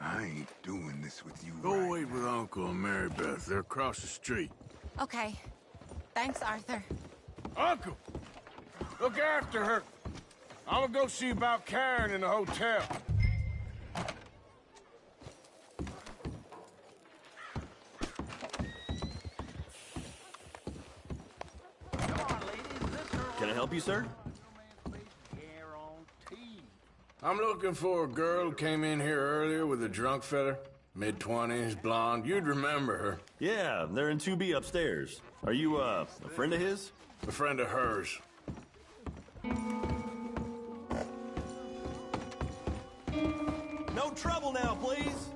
I ain't doing this with you. Go wait with Uncle and Mary Beth. They're across the street. Okay. Thanks, Arthur. Uncle! Look after her. I'm gonna go see about Karen in the hotel. Can I help you, sir? I'm looking for a girl who came in here earlier with a drunk fella. Mid-20s, blonde. You'd remember her. Yeah, they're in 2B upstairs. Are you, a friend of his? A friend of hers. No trouble now, please.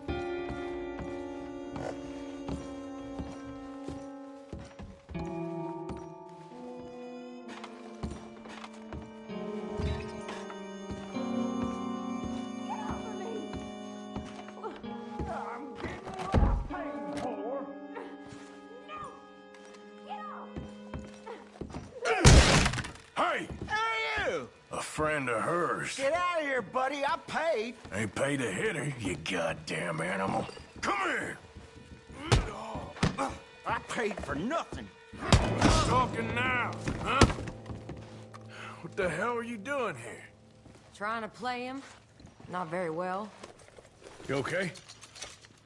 Friend of hers. Get out of here, buddy. I paid. Ain't paid to hit her, you goddamn animal. Come here. I paid for nothing. Who's talking now, huh? What the hell are you doing here? Trying to play him. Not very well. You okay?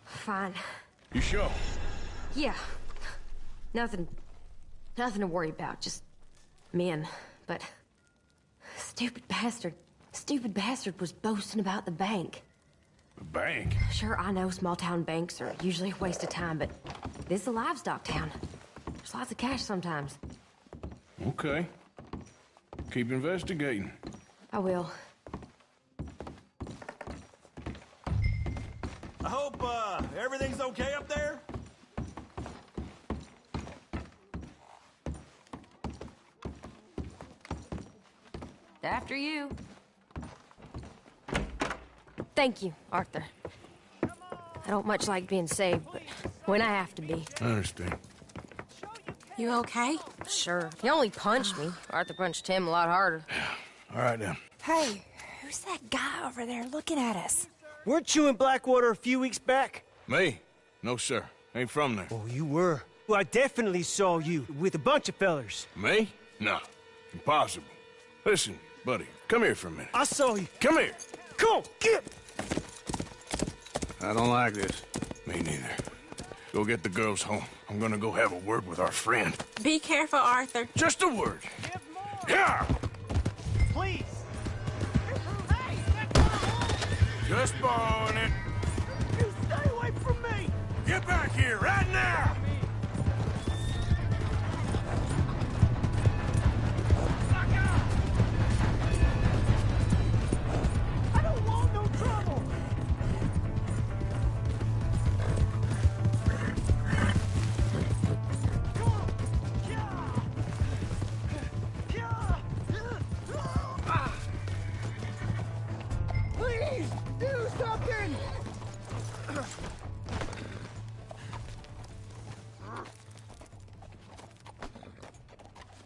Fine. You sure? Yeah. Nothing to worry about. Just men. But stupid bastard was boasting about the bank. The bank? Sure, I know small town banks are usually a waste of time, but this is a livestock town. There's lots of cash sometimes. Okay. Keep investigating. I will. I hope, everything's okay up there? After you. Thank you, Arthur. I don't much like being saved, but when I have to be. I understand. You okay? Sure. He only punched me. Arthur punched him a lot harder. All right, then. Hey, who's that guy over there looking at us? Weren't you in Blackwater a few weeks back? Me? No, sir. Ain't from there. Oh, you were. Well, I definitely saw you with a bunch of fellers. Me? No. Impossible. Listen, buddy, come here for a minute. I saw you. Come here. Come on, get! I don't like this. Me neither. Go get the girls home. I'm gonna go have a word with our friend. Be careful, Arthur. Just a word. Yeah! Please! Just borrowing it. You stay away from me! Get back here right now!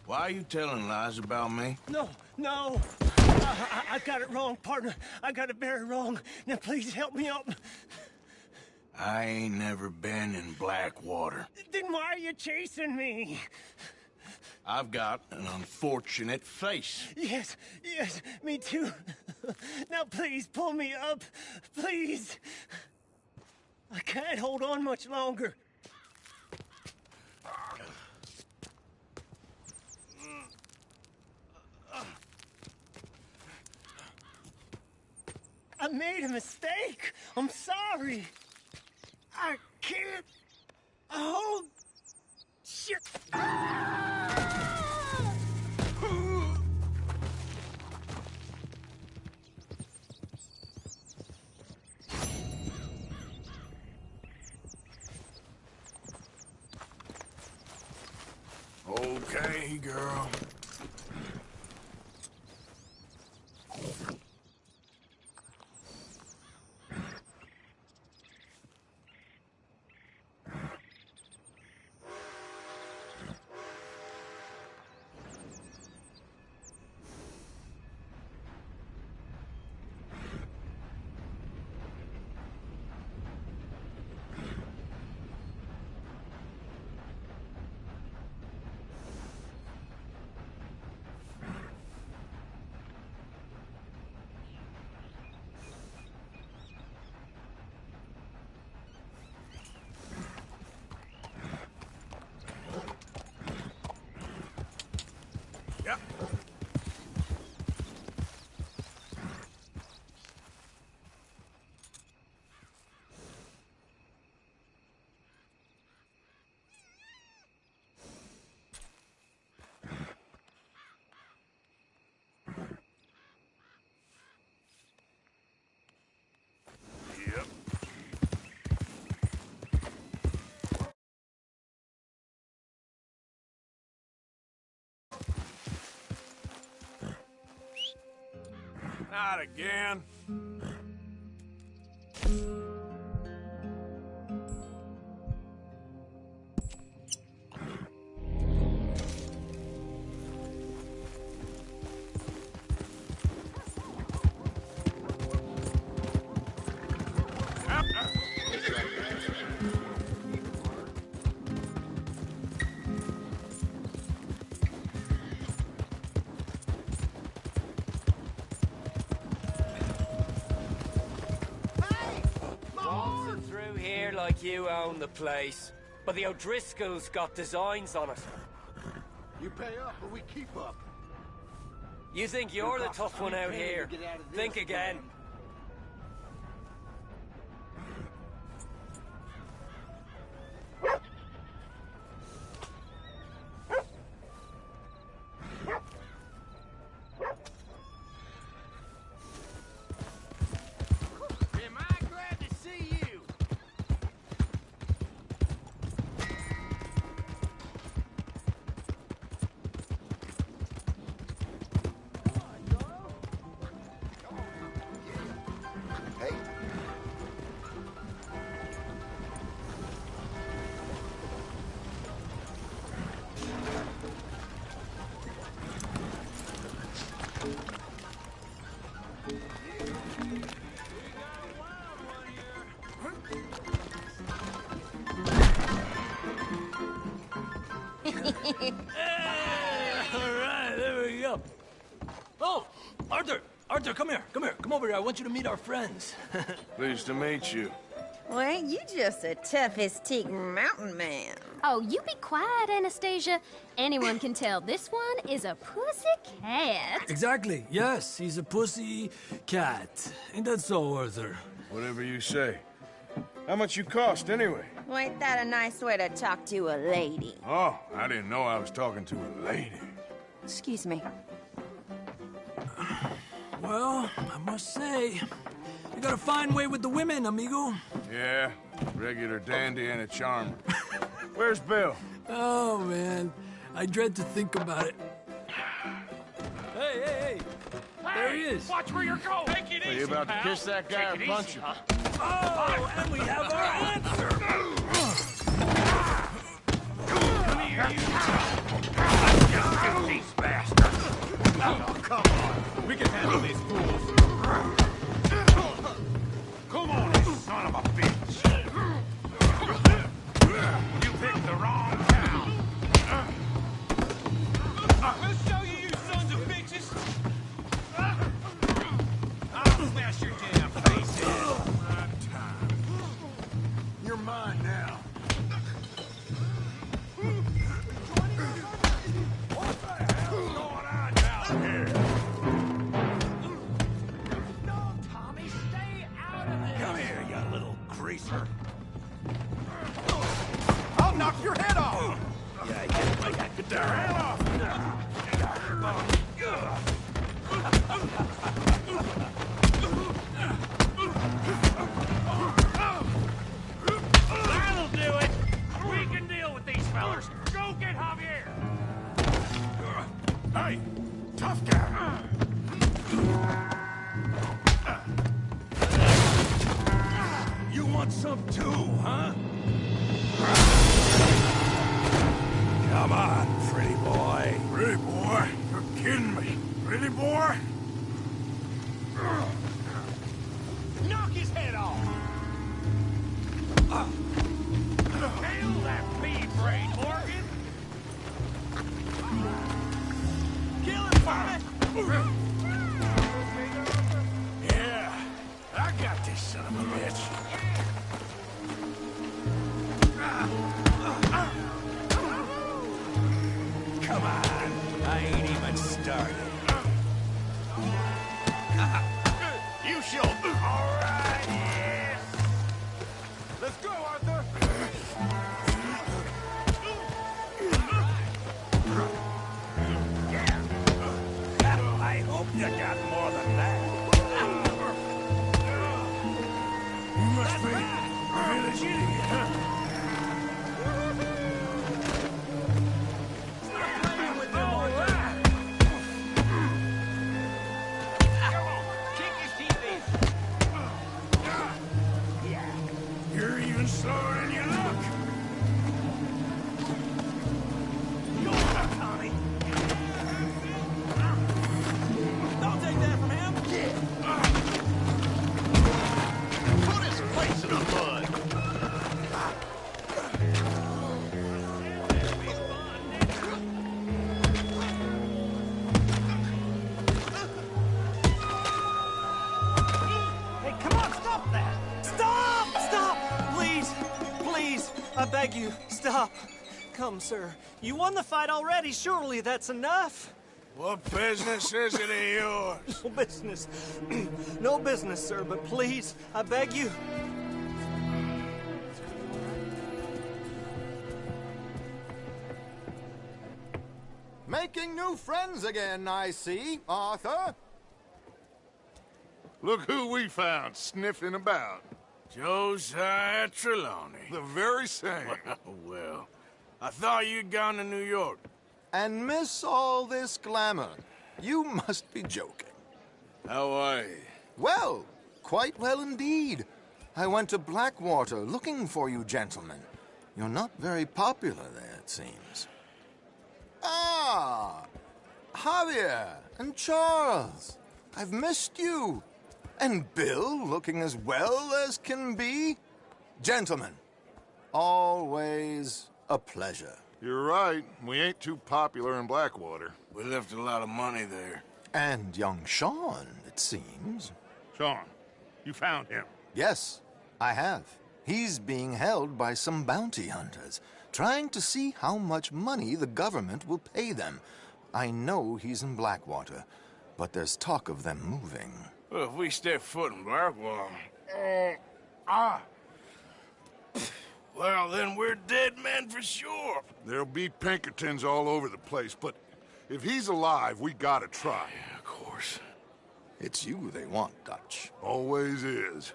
Why are you telling lies about me? No, no. I got it wrong, partner. I got it very wrong. Now, please help me up. I ain't never been in Blackwater. Then why are you chasing me? I've got an unfortunate face. Yes, me too. Now, please, pull me up. Please. I can't hold on much longer. I made a mistake. I'm sorry. I can't hold shit. Okay, girl. Yep. Not again. Like you own the place, but the O'Driscolls got designs on it. You pay up or we keep up. You think you're the tough one out here? Think again. Alright, there we go. Oh, Arthur, come here. Come over here. I want you to meet our friends. Pleased to meet you. Well, ain't you just a tough-as-teak mountain man? Oh, you be quiet, Anastasia. Anyone can tell this one is a pussy cat. Exactly. Yes, he's a pussy cat. Ain't that so, Arthur? Whatever you say. How much you cost, anyway? Well, ain't that a nice way to talk to a lady? Oh, I didn't know I was talking to a lady. Excuse me. Well, I must say, you got a fine way with the women, amigo. Yeah, regular dandy and a charmer. Where's Bill? Oh, man. I dread to think about it. Hey! There he is. Watch where you're going. Take it easy, Are you about to pal. kiss that guy or punch him? Oh, and we have our answer. Come here, you. Get the hell off! That'll do it! We can deal with these fellas. Go get Javier! Hey, tough guy! You want some too, huh? Come on, pretty boy. Pretty boy? You're kidding me. Pretty boy? Knock his head off! Kill that pea-brain, Morgan! Kill him for me! Yeah, I got this son of a bitch. Come on, I ain't even started. You show. All right, yes. Let's go, Arthur. I hope you got more than that. You must be a village idiot, huh? You're even slower than you look. Go on, Tommy. Don't take that from him. Put his face in the mud. Hey, come on, stop that! Stop! Stop! Please! Please! I beg you, stop. Come, sir. You won the fight already. Surely that's enough. What business is it of yours? No business. No business, sir, but please, I beg you. Making new friends again, I see, Arthur. Look who we found sniffing about. Josiah Trelawney. The very same. Well, I thought you'd gone to New York. And miss all this glamour. You must be joking. How are you? Well, quite well indeed. I went to Blackwater looking for you gentlemen. You're not very popular there, it seems. Ah! Javier and Charles. I've missed you. And Bill looking as well as can be. Gentlemen, always a pleasure. You're right. We ain't too popular in Blackwater. We left a lot of money there. And young Sean, it seems. Sean, you found him. Yes, I have. He's being held by some bounty hunters, trying to see how much money the government will pay them. I know he's in Blackwater, but there's talk of them moving. Well, if we step foot in Blackwater... Well, then we're dead men for sure. There'll be Pinkertons all over the place, but if he's alive, we gotta try. Yeah, of course. It's you they want, Dutch. Always is.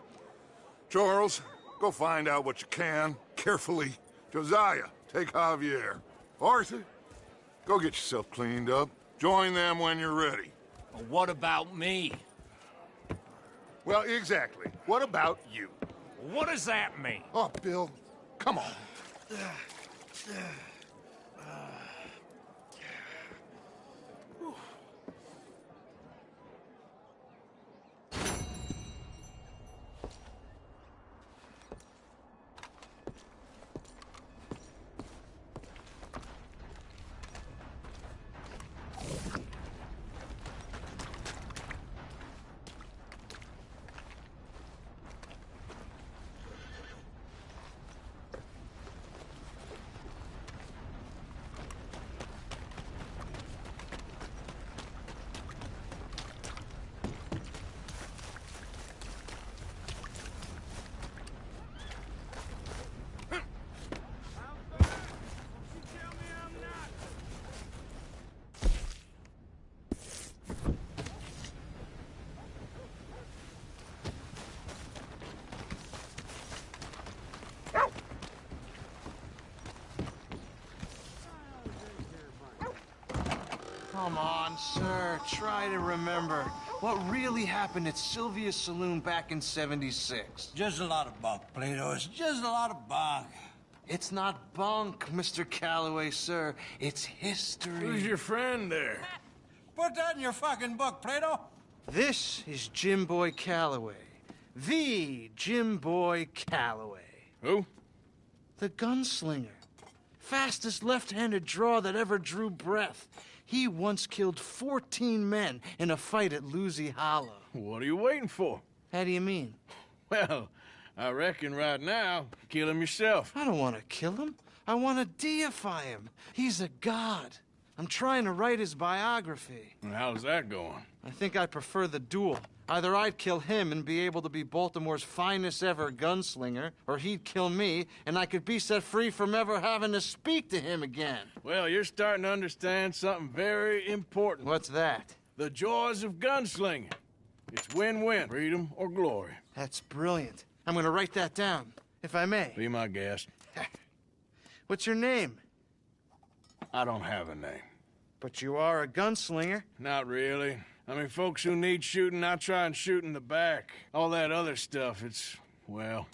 Charles, go find out what you can, carefully. Josiah, take Javier. Arthur, go get yourself cleaned up. Join them when you're ready. Well, what about me? Well, exactly. What about you? What does that mean? Oh, Bill, come on. Come on, sir. Try to remember. What really happened at Sylvia's Saloon back in '76? Just a lot of bunk, Plato. It's just a lot of bunk. It's not bunk, Mr. Calloway, sir. It's history. Who's your friend there? Put that in your fucking book, Plato. This is Jim Boy Calloway. The Jim Boy Calloway. Who? The gunslinger. Fastest left-handed draw that ever drew breath. He once killed 14 men in a fight at Lucy Hollow. What are you waiting for? How do you mean? Well, I reckon right now, kill him yourself. I don't want to kill him. I want to deify him. He's a god. I'm trying to write his biography. And how's that going? I think I prefer the duel. Either I'd kill him and be able to be Baltimore's finest ever gunslinger, or he'd kill me and I could be set free from ever having to speak to him again. Well, you're starting to understand something very important. What's that? The joys of gunslinging. It's win-win, freedom or glory. That's brilliant. I'm going to write that down, if I may. Be my guest. What's your name? I don't have a name. But you are a gunslinger. Not really. I mean, folks who need shooting, I try and shoot in the back. All that other stuff, it's, well,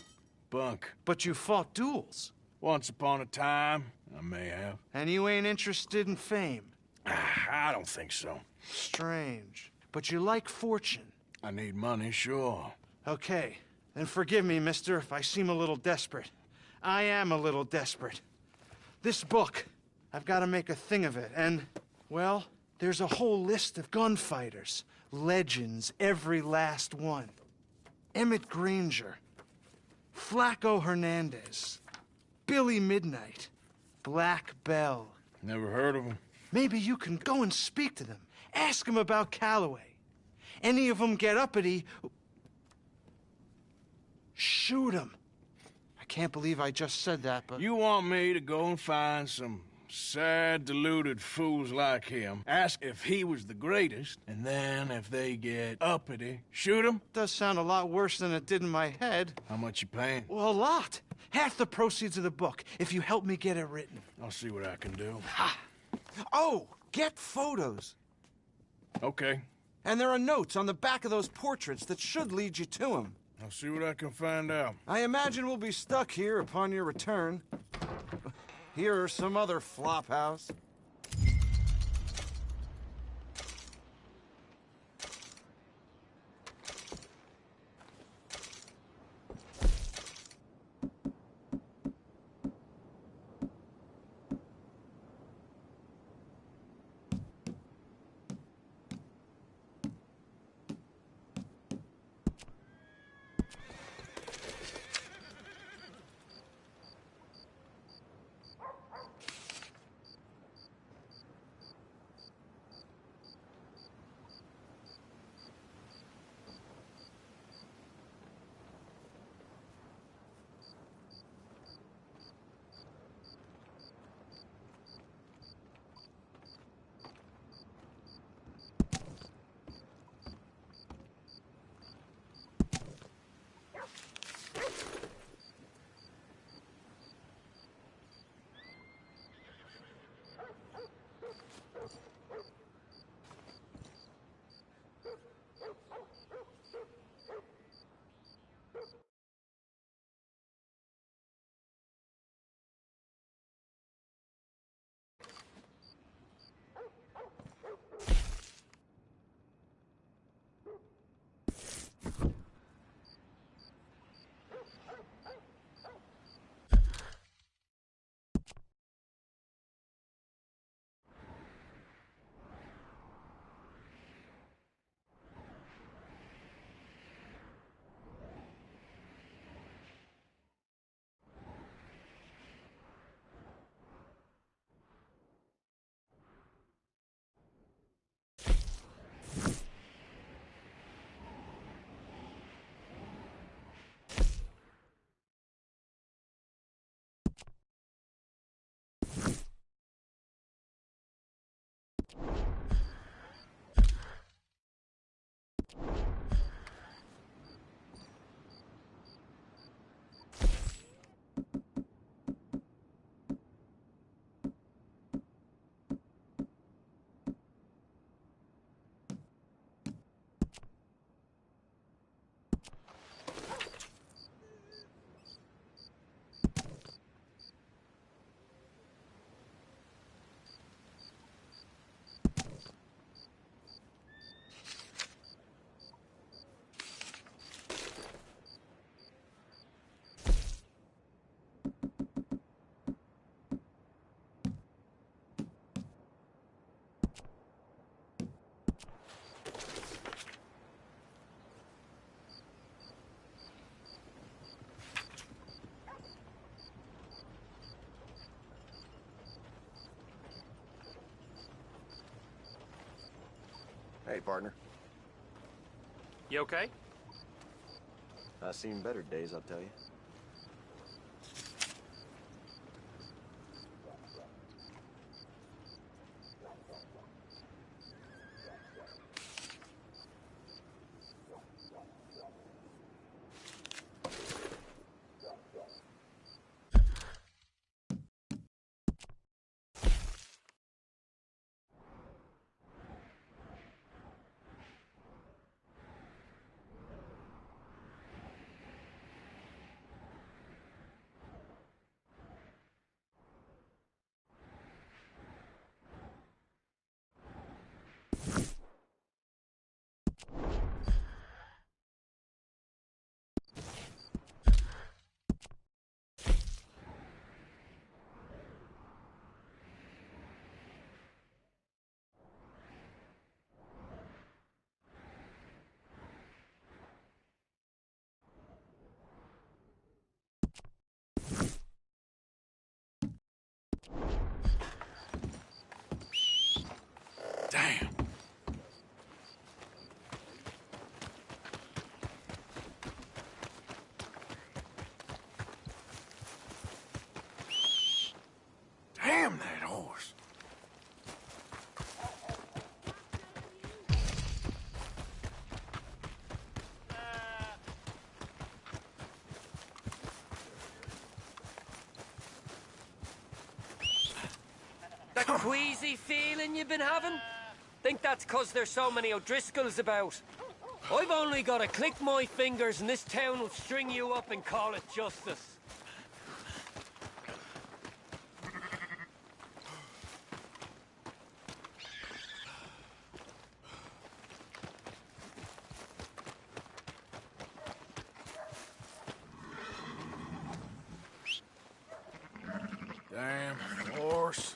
bunk. But you fought duels. Once upon a time, I may have. And you ain't interested in fame. I don't think so. Strange. But you like fortune. I need money, sure. Okay. Then forgive me, mister, if I seem a little desperate. I am a little desperate. This book, I've got to make a thing of it, and, well, there's a whole list of gunfighters. Legends, every last one. Emmett Granger. Flaco Hernandez. Billy Midnight. Black Bell. Never heard of them. Maybe you can go and speak to them. Ask them about Calloway. Any of them get uppity, shoot them. I can't believe I just said that, but... You want me to go and find some sad, deluded fools like him, ask if he was the greatest, and then if they get uppity, shoot him? Does sound a lot worse than it did in my head. How much you paying? Well, a lot. Half the proceeds of the book, if you help me get it written. I'll see what I can do. Ha! Oh, get photos. Okay. And there are notes on the back of those portraits that should lead you to him. I'll see what I can find out. I imagine we'll be stuck here upon your return. Here are some other flophouse. Hey, partner. You okay? I've seen better days, I'll tell you. Damn. Damn that horse. That queasy feeling you've been having? Think that's 'cause there's so many O'Driscolls about. I've only got to click my fingers and this town will string you up and call it justice. Damn horse.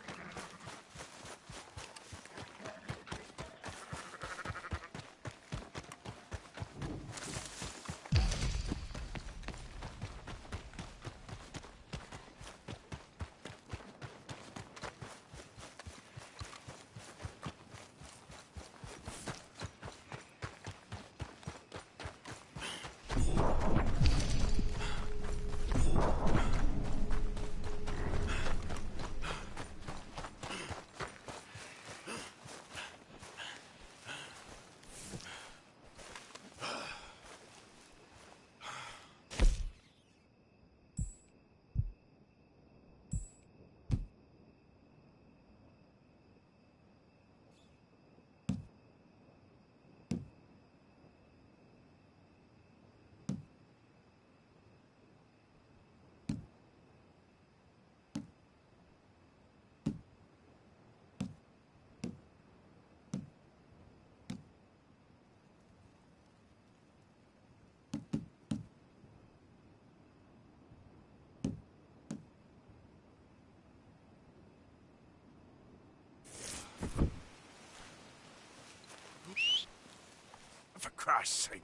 For Christ's sake.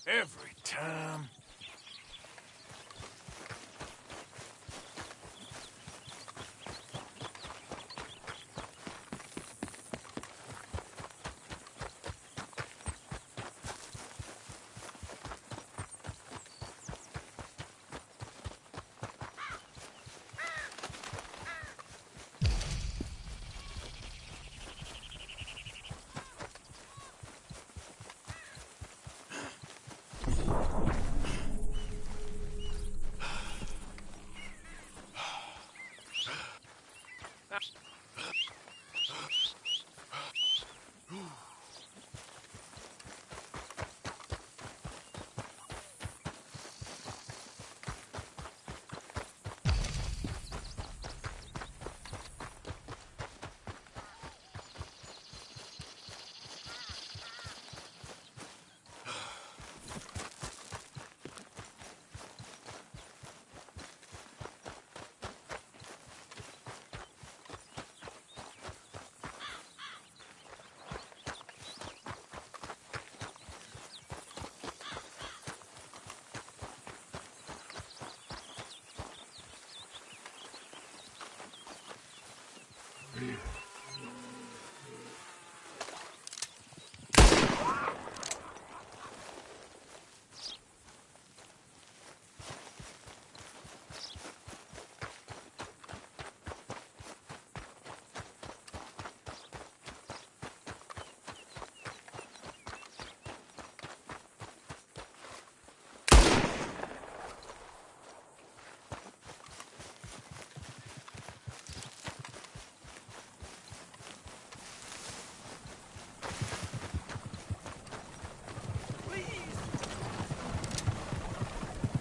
Every time.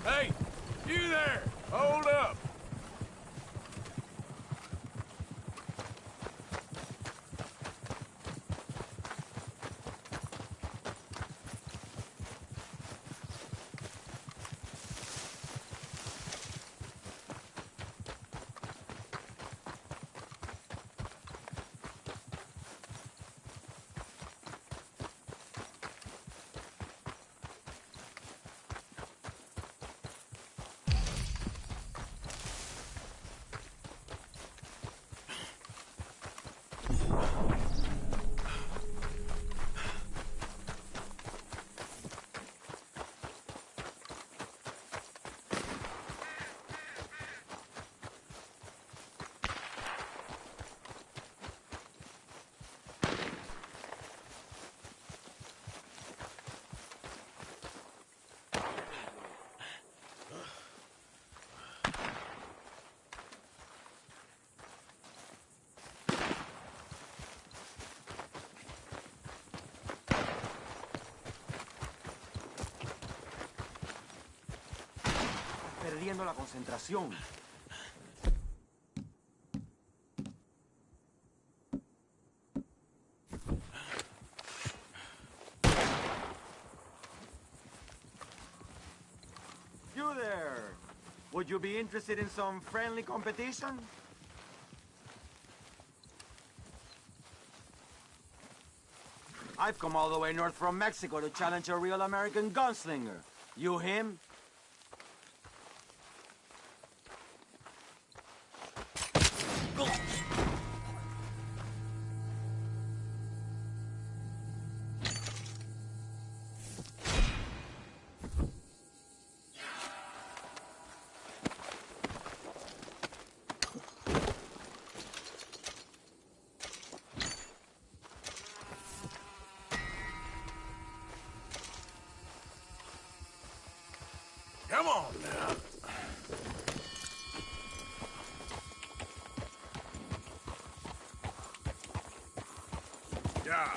Hey, you there! Hold up! Perdiendo la concentración. You there! Would you be interested in some friendly competition? I've come all the way north from Mexico to challenge a real American gunslinger. You him? Come on now. Yeah.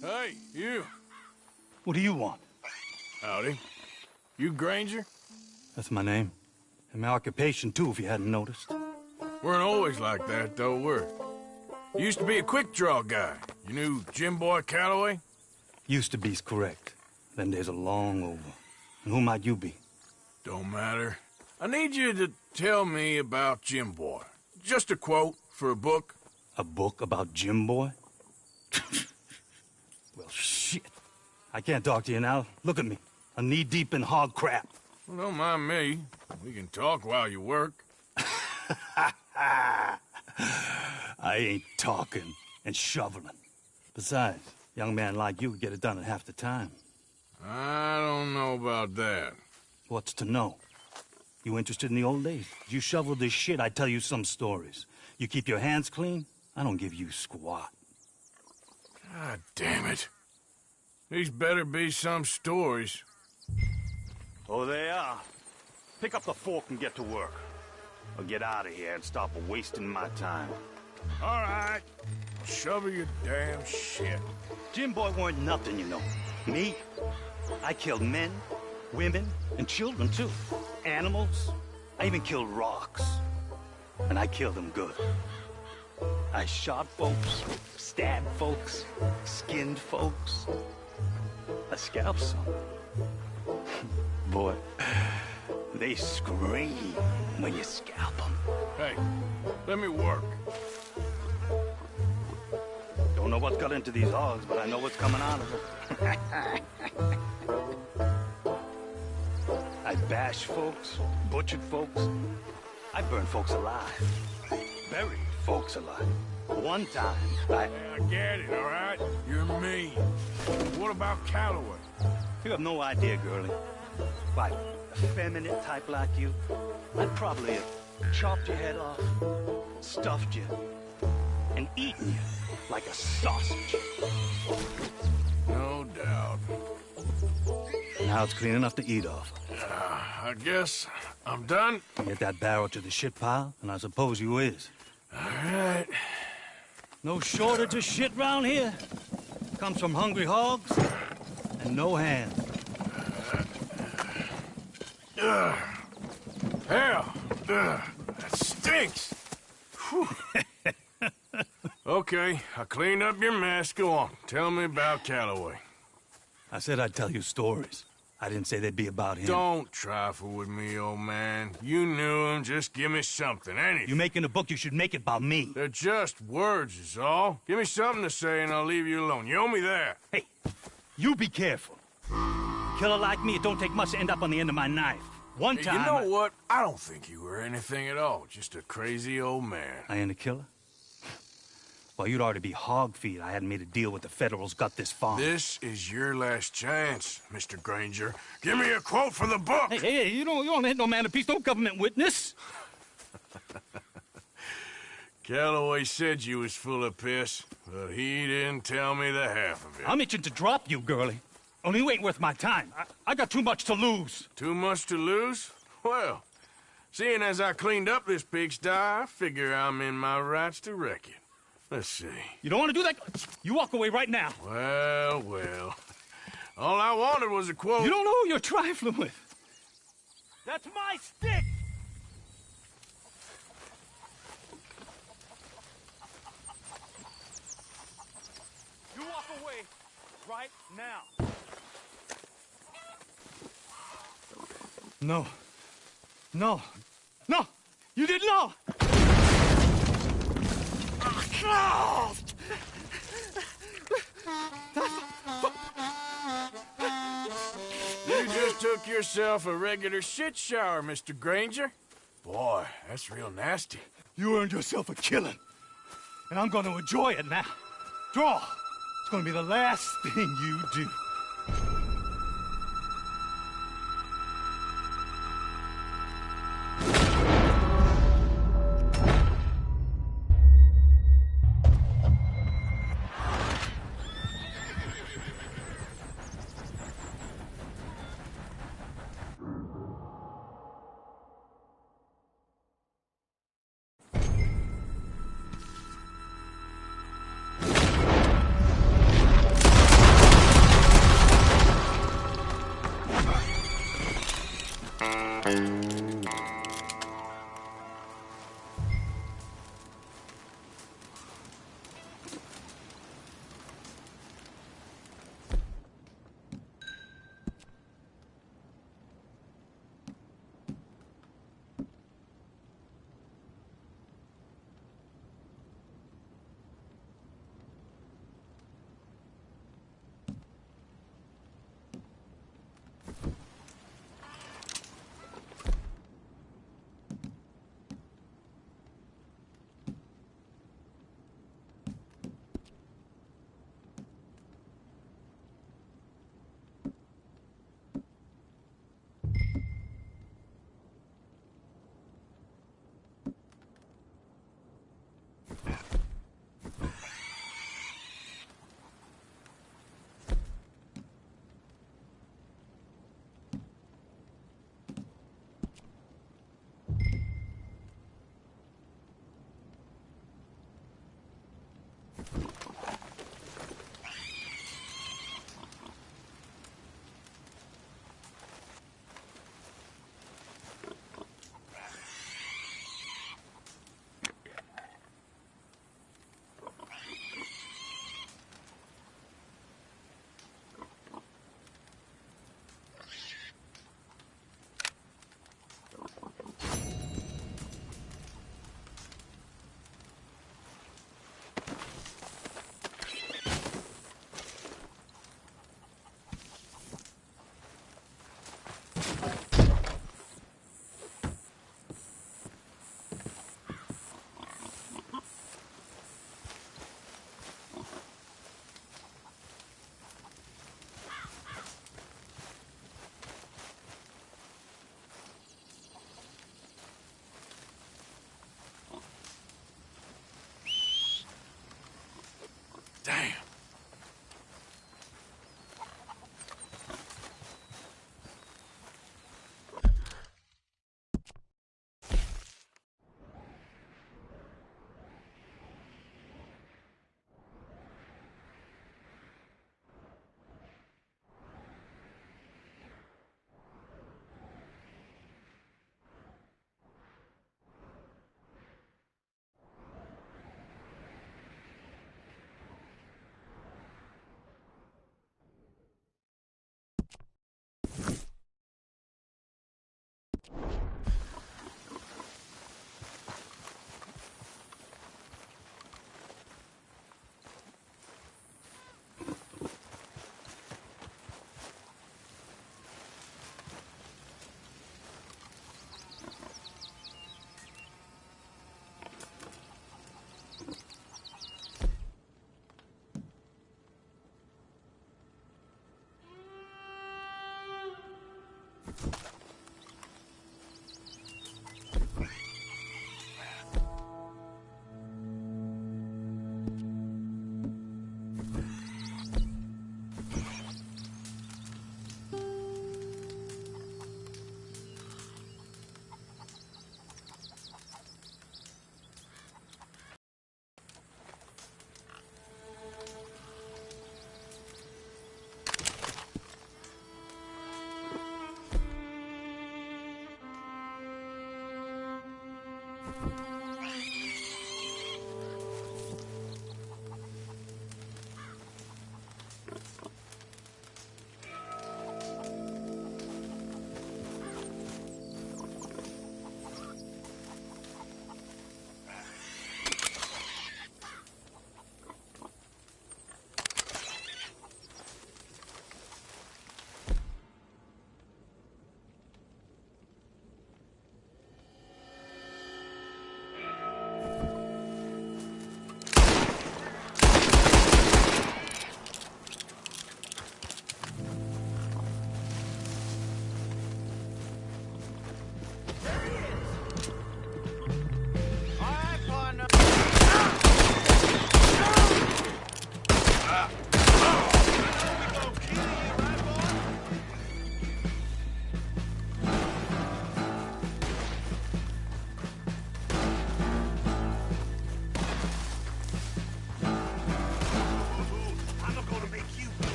Hey, you. What do you want? Howdy. You Granger? That's my name. And my occupation, too, if you hadn't noticed. Weren't always like that, though, were you? Used to be a quick-draw guy. You knew Jim Boy Calloway? Used to be's correct. Then there's a long over. And who might you be? Don't matter. I need you to tell me about Jim Boy. Just a quote for a book. A book about Jim Boy? Well, shit. I can't talk to you now. Look at me. I'm knee-deep in hog crap. Well, don't mind me. We can talk while you work. I ain't talking and shoveling. Besides, a young man like you could get it done in half the time. I don't know about that. What's to know? You interested in the old days? You shovel this shit, I tell you some stories. You keep your hands clean, I don't give you squat. God damn it. These better be some stories. Oh, they are. Pick up the fork and get to work. Or get out of here and stop wasting my time. All right. Shovel your damn shit. Jim Boy weren't nothing, you know. Me? I killed men, women, and children, too. Animals. I even killed rocks. And I killed them good. I shot folks, stabbed folks, skinned folks. I scalped some. Boy, they scream when you scalp them. Hey, let me work. Don't know what got into these hogs, but I know what's coming out of them. I bashed folks, butchered folks. I burned folks alive. Buried folks alive. One time, I get it, all right? You're mean. What about Calloway? You have no idea, girlie. Why, a feminine type like you, I'd probably have chopped your head off, stuffed you, and eaten you like a sausage. No doubt. Now it's clean enough to eat off. I guess I'm done. Get that barrel to the shit pile, and I suppose you is. All right. No shortage of shit round here. Comes from hungry hogs and no hands. Hell, that stinks. Okay, I cleaned up your mess. Go on, tell me about Calloway. I said I'd tell you stories. I didn't say they'd be about him. Don't trifle with me, old man. You knew him. Just give me something, anything. You making a book, you should make it about me. They're just words, is all. Give me something to say and I'll leave you alone. You owe me that. Hey, you be careful. Killer like me, it don't take much to end up on the end of my knife. One Hey, time... you know what? I don't think you were anything at all. Just a crazy old man. I ain't a killer? Well, you'd already be hog feed. I hadn't made a deal with the Federals, got this far. This is your last chance, Mr. Granger. Give me a quote for the book. Hey, you don't hit no man of peace, no government witness. Calloway said you was full of piss, but he didn't tell me the half of it. I'm itching to drop you, girlie. Only you ain't worth my time. I got too much to lose. Too much to lose? Well, seeing as I cleaned up this pigsty, I figure I'm in my rights to wreck it. Let's see. You don't want to do that? You walk away right now. Well, well. All I wanted was a quote. You don't know who you're trifling with. That's my stick! You walk away right now. No. No. No! You didn't know! You just took yourself a regular shit shower, Mr. Granger. Boy, that's real nasty. You earned yourself a killing. And I'm going to enjoy it now. Draw. It's gonna be the last thing you do. Damn.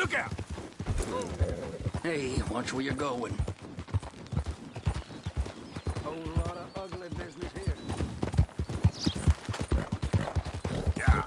Look out! Hey, watch where you're going. Whole lot of ugly business here. Yeah.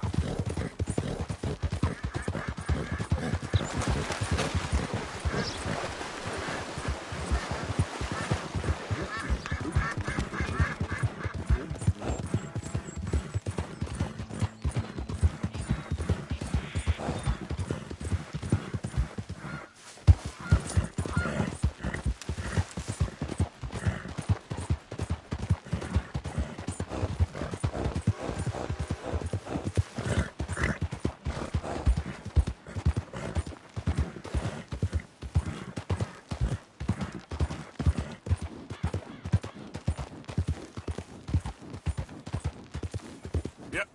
Yep.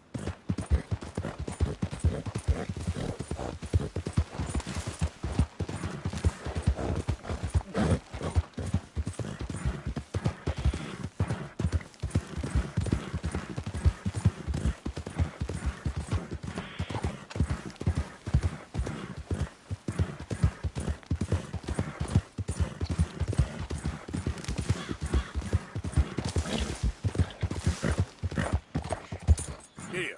Yeah.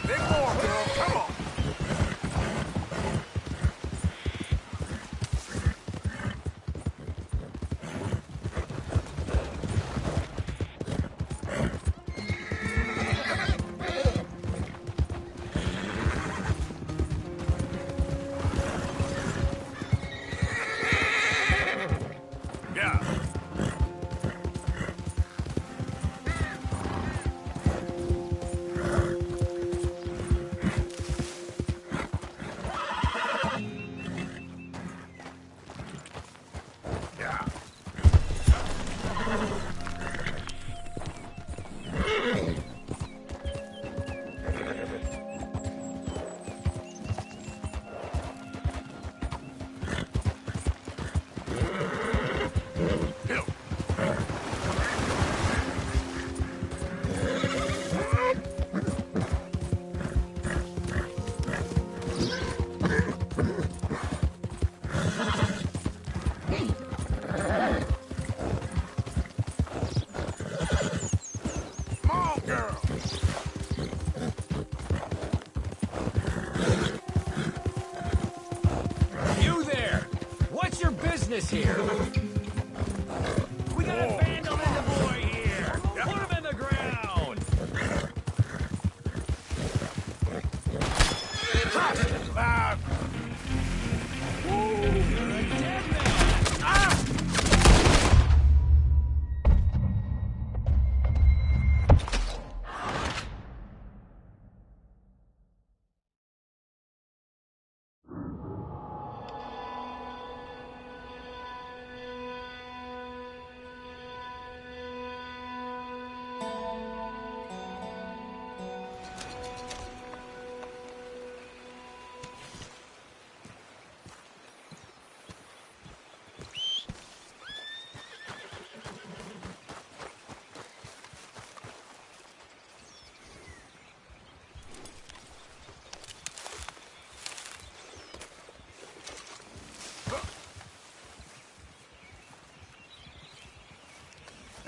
Big more, girl. Come on. Yeah. Yeah. Come on, girl. You there! What's your business here? We got a vandal in the boy here! Put him in the ground! Ah. You're a dead man! Ah!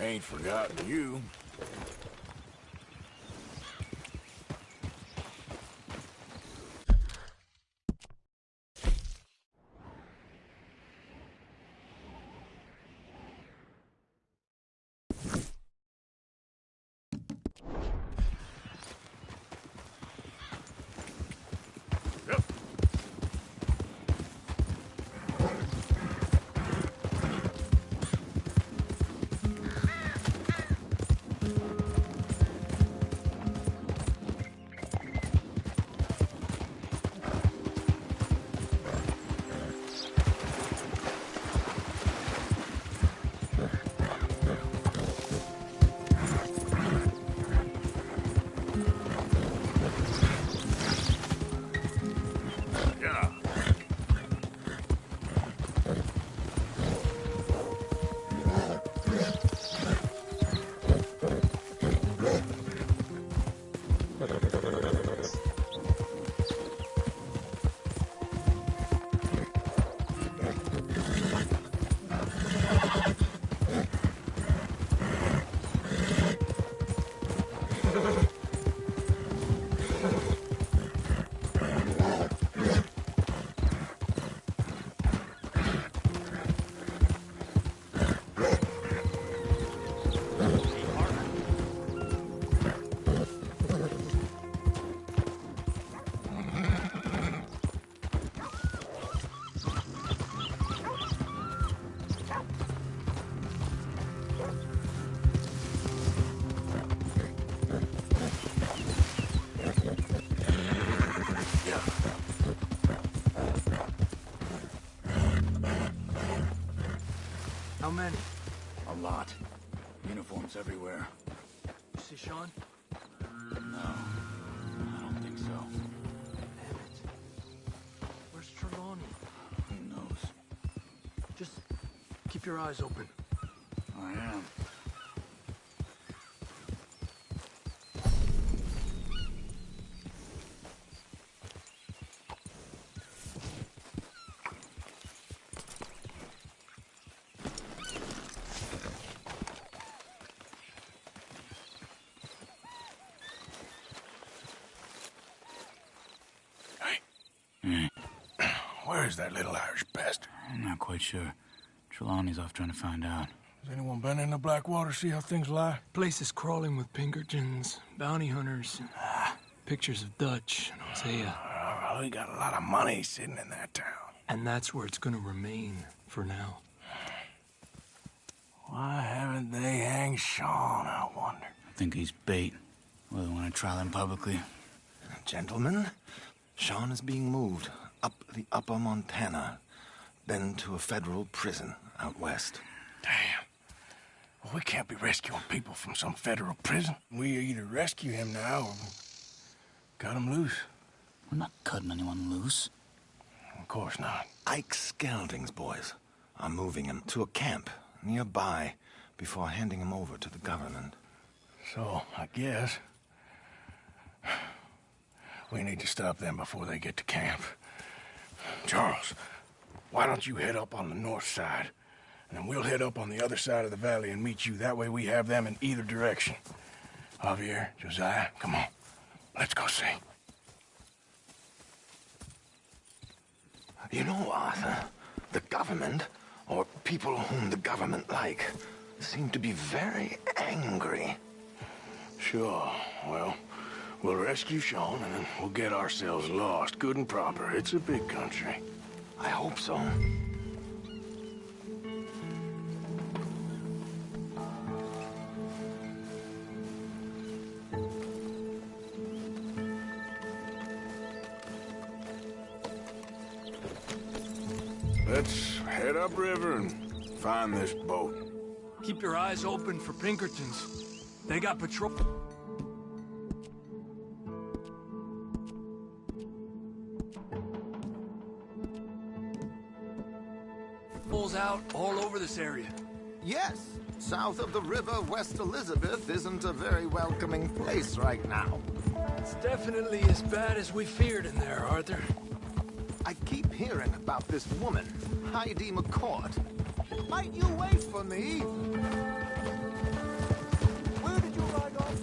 Ain't forgotten you. How many? A lot. Uniforms everywhere. You see Sean? No, I don't think so. Damn it. Where's Trelawney? Who knows? Just keep your eyes open. I am. Where is that little Irish bastard? I'm not quite sure. Trelawney's off trying to find out. Has anyone been in the Blackwater, see how things lie? Place is crawling with Pinkertons, bounty hunters, and pictures of Dutch and Hosea. We got a lot of money sitting in that town. And that's where it's gonna remain for now. Why haven't they hanged Sean, I wonder? I think he's bait. Well, they want to trial him publicly. Gentlemen, Sean is being moved up the upper Montana, then to a federal prison out west. Damn. Well, we can't be rescuing people from some federal prison. We either rescue him now or cut him loose. We're not cutting anyone loose. Of course not. Ike Skelding's boys are moving him to a camp nearby before handing him over to the government. So, I guess we need to stop them before they get to camp. Charles, why don't you head up on the north side, and then we'll head up on the other side of the valley and meet you. That way we have them in either direction. Javier, Josiah, come on. Let's go see. You know, Arthur, the government, or people whom the government like, seem to be very angry. Sure. Well, we'll rescue Sean, and then we'll get ourselves lost, good and proper. It's a big country. I hope so. Let's head upriver and find this boat. Keep your eyes open for Pinkertons. They got patrol. Patrols out all over this area. Yes, south of the river, West Elizabeth isn't a very welcoming place right now. It's definitely as bad as we feared in there, Arthur. I keep hearing about this woman, Heidi McCourt. Might you wait for me? Where did you ride off?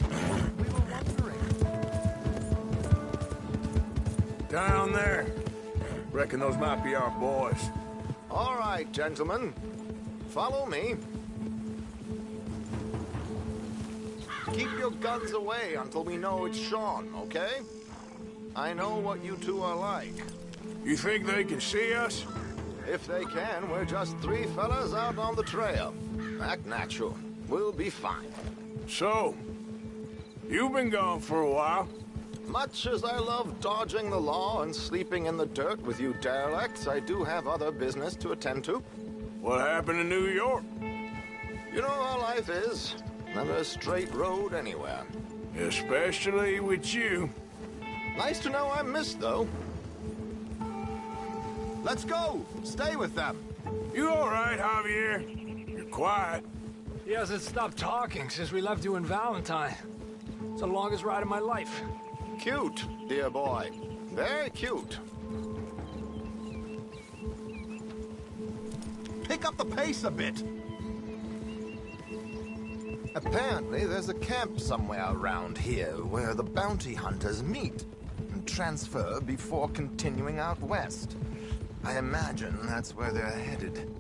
We were wondering. Down there. Reckon those might be our boys. All right, gentlemen. Follow me. Keep your guns away until we know it's Sean, okay? I know what you two are like. You think they can see us? If they can, we're just three fellas out on the trail. Act natural. We'll be fine. So, you've been gone for a while. Much as I love dodging the law and sleeping in the dirt with you derelicts, I do have other business to attend to. What happened in New York? You know how life is. Never a straight road anywhere. Especially with you. Nice to know I'm missed, though. Let's go! Stay with them! You all right, Javier? You're quiet. He hasn't stopped talking since we left you in Valentine. It's the longest ride of my life. Cute, dear boy. Very cute. Pick up the pace a bit. Apparently, there's a camp somewhere around here where the bounty hunters meet and transfer before continuing out west. I imagine that's where they're headed.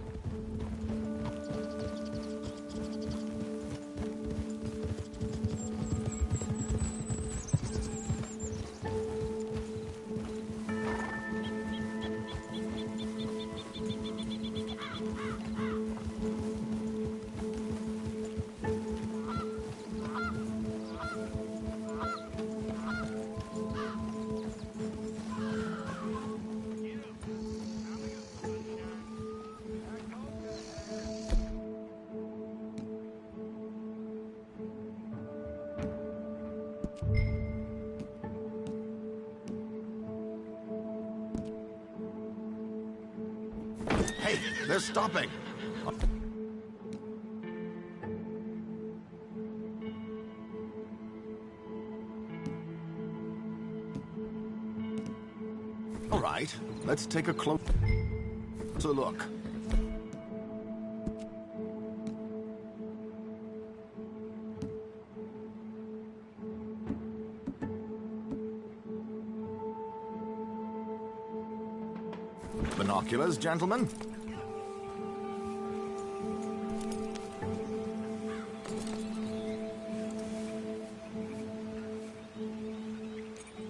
Hey, they're stopping. All right, let's take a closer look. Binoculars, gentlemen?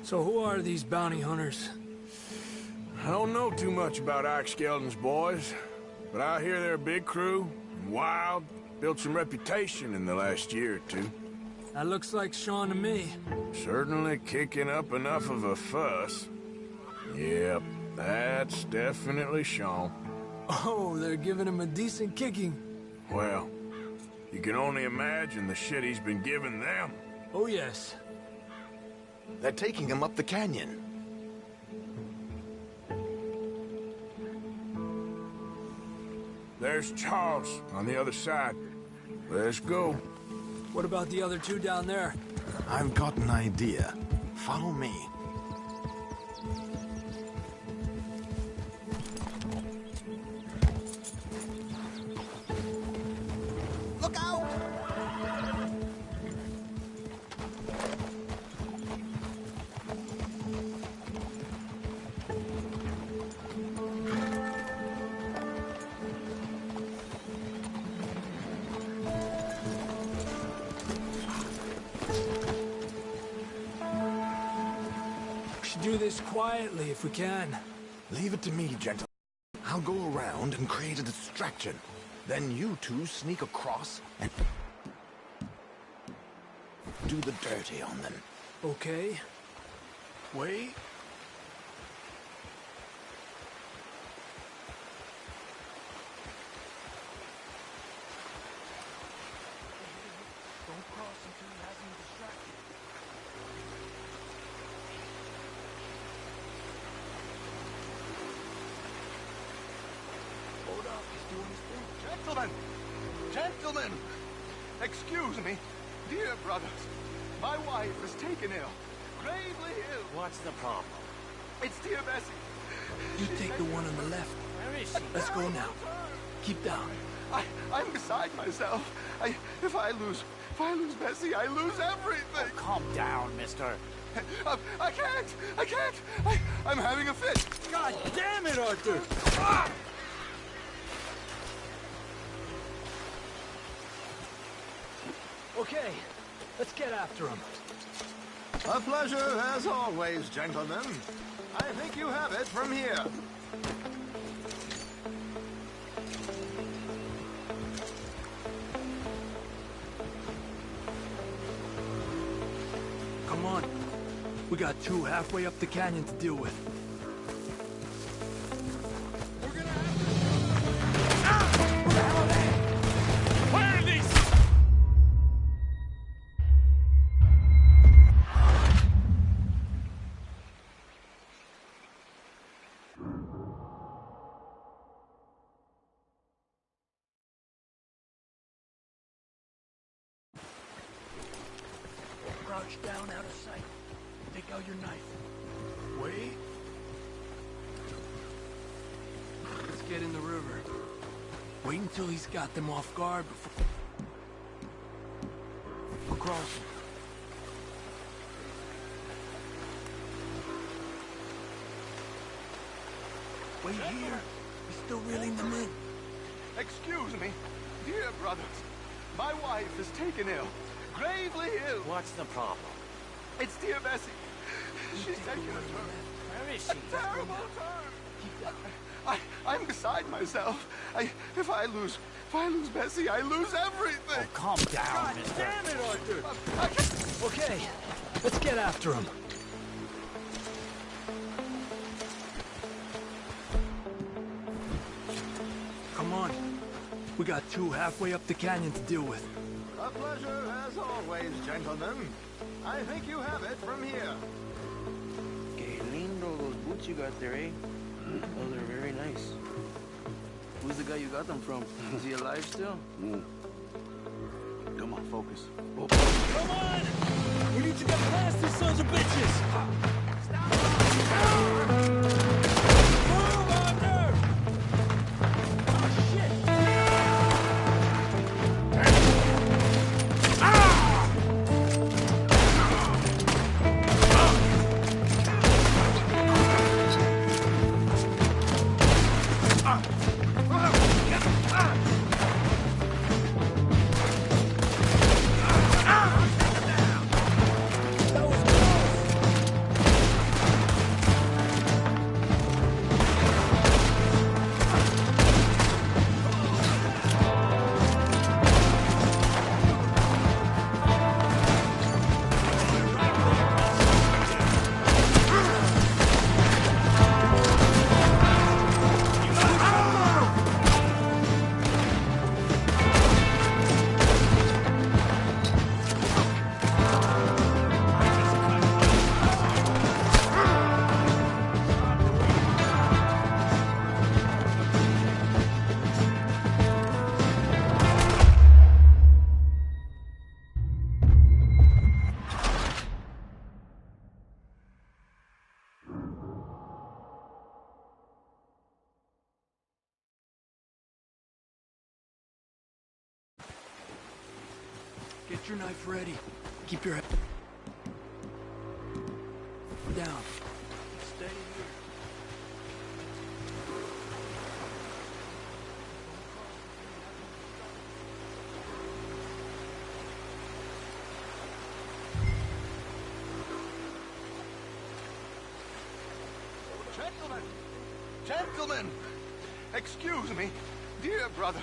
So who are these bounty hunters? I don't know too much about Ike Skelton's boys, but I hear they're a big crew, and wild, built some reputation in the last year or two. That looks like Sean to me. Certainly kicking up enough of a fuss. Yep, that's definitely Sean. Oh, they're giving him a decent kicking. Well, you can only imagine the shit he's been giving them. Oh, yes. They're taking him up the canyon. There's Charles on the other side. Let's go. What about the other two down there? I've got an idea. Follow me. Look out! We should do this quietly if we can. Leave it to me, gentlemen. I'll go around and create a distraction. Then you two sneak across and do the dirty on them. Okay. Wait. Don't cross until he has him distracted. Hold up, he's doing his thing. Gentlemen! Gentlemen! Excuse me. Dear brothers, my wife is taken ill. Gravely ill. What's the problem? It's dear Bessie. You take the one on the left. Where is she? Let's go now. Keep down. I'm beside myself. If I lose Bessie, I lose everything. Oh, calm down, mister. I can't. I'm having a fit. God damn it, Arthur! Ah! Okay, let's get after him. A pleasure, as always, gentlemen. I think you have it from here. Come on. We got two halfway up the canyon to deal with. Where are these? Crouch down out of sight. Take out your knife. Wait. Let's get in the river. Wait until he's got them off guard before crossing. Wait here. He's still reeling them in. Excuse me, dear brothers. My wife is taken ill. Gravely ill. What's the problem? It's dear Bessie. She's taking a turn. Where is she? A terrible turn. I'm beside myself. If I lose Bessie, I lose everything. Oh, calm down, God mister. damn it, Arthur. Okay, let's get after him. Come on. We got two halfway up the canyon to deal with. A pleasure as always, gentlemen. I think you have it from here. Que lindo those boots you got there, eh? Oh, they're very nice. Who's the guy you got them from? Is he alive still? Come on, focus. Oh. Come on! We need to get past these sons of bitches! Get your knife ready. Keep your head down. Stay here. Gentlemen, excuse me, dear brothers.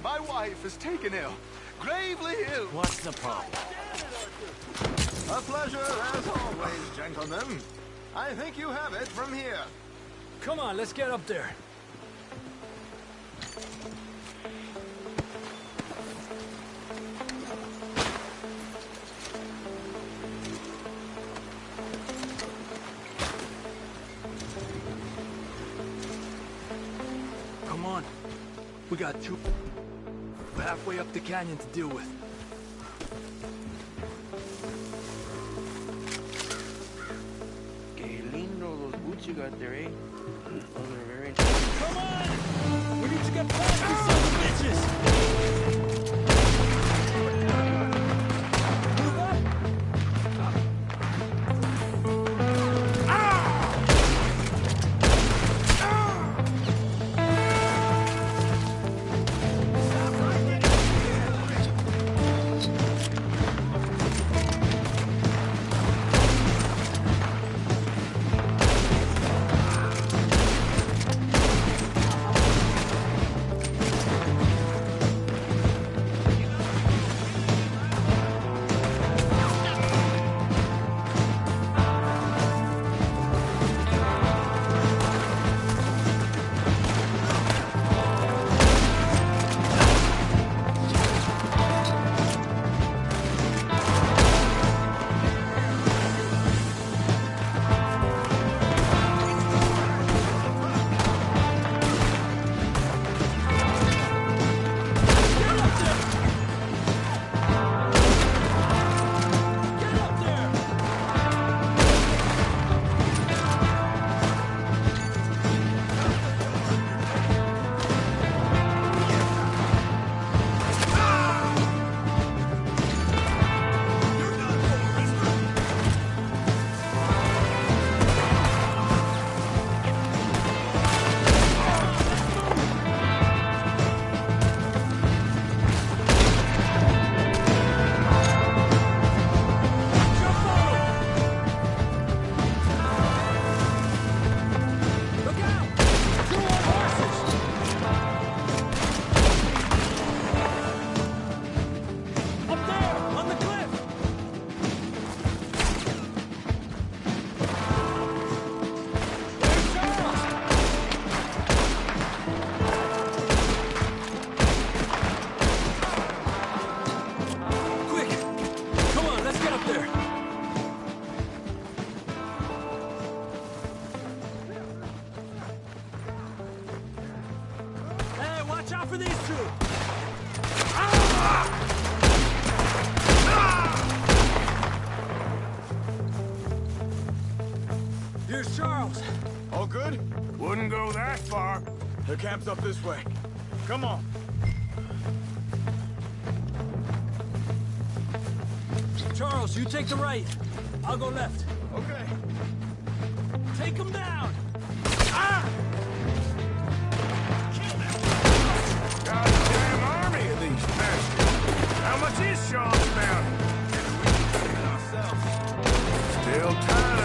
My wife is taken ill. Gravely ill. What's the problem? A pleasure as always, gentlemen. I think you have it from here. Come on, let's get up there. Come on. We got two halfway up the canyon to deal with. Que lindo those boots you got there, eh? Oh, they're very nice. Come on! We need to get past these sons of bitches! Move up! these two! Here's Charles. All good? Wouldn't go that far. The camp's up this way. Come on. Charles, you take the right. I'll go left. Okay. Take him down! Ah! Goddamn army of these bastards. How much is Sean's bounty? Still time.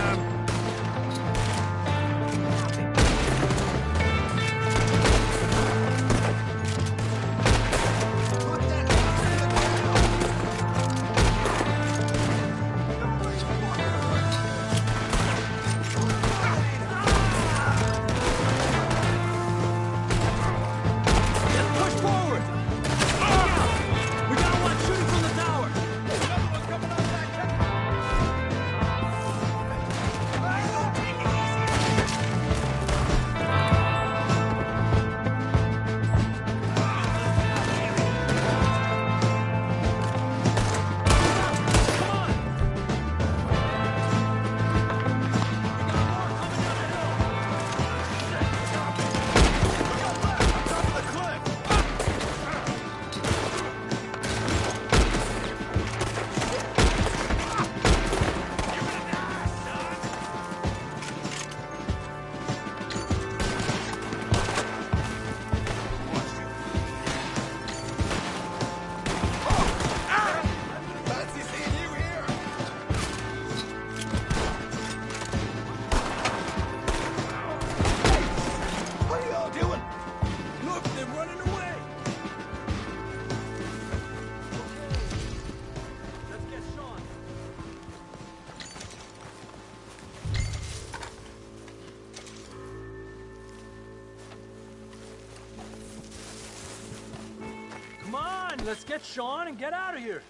Let's get Sean and get out of here.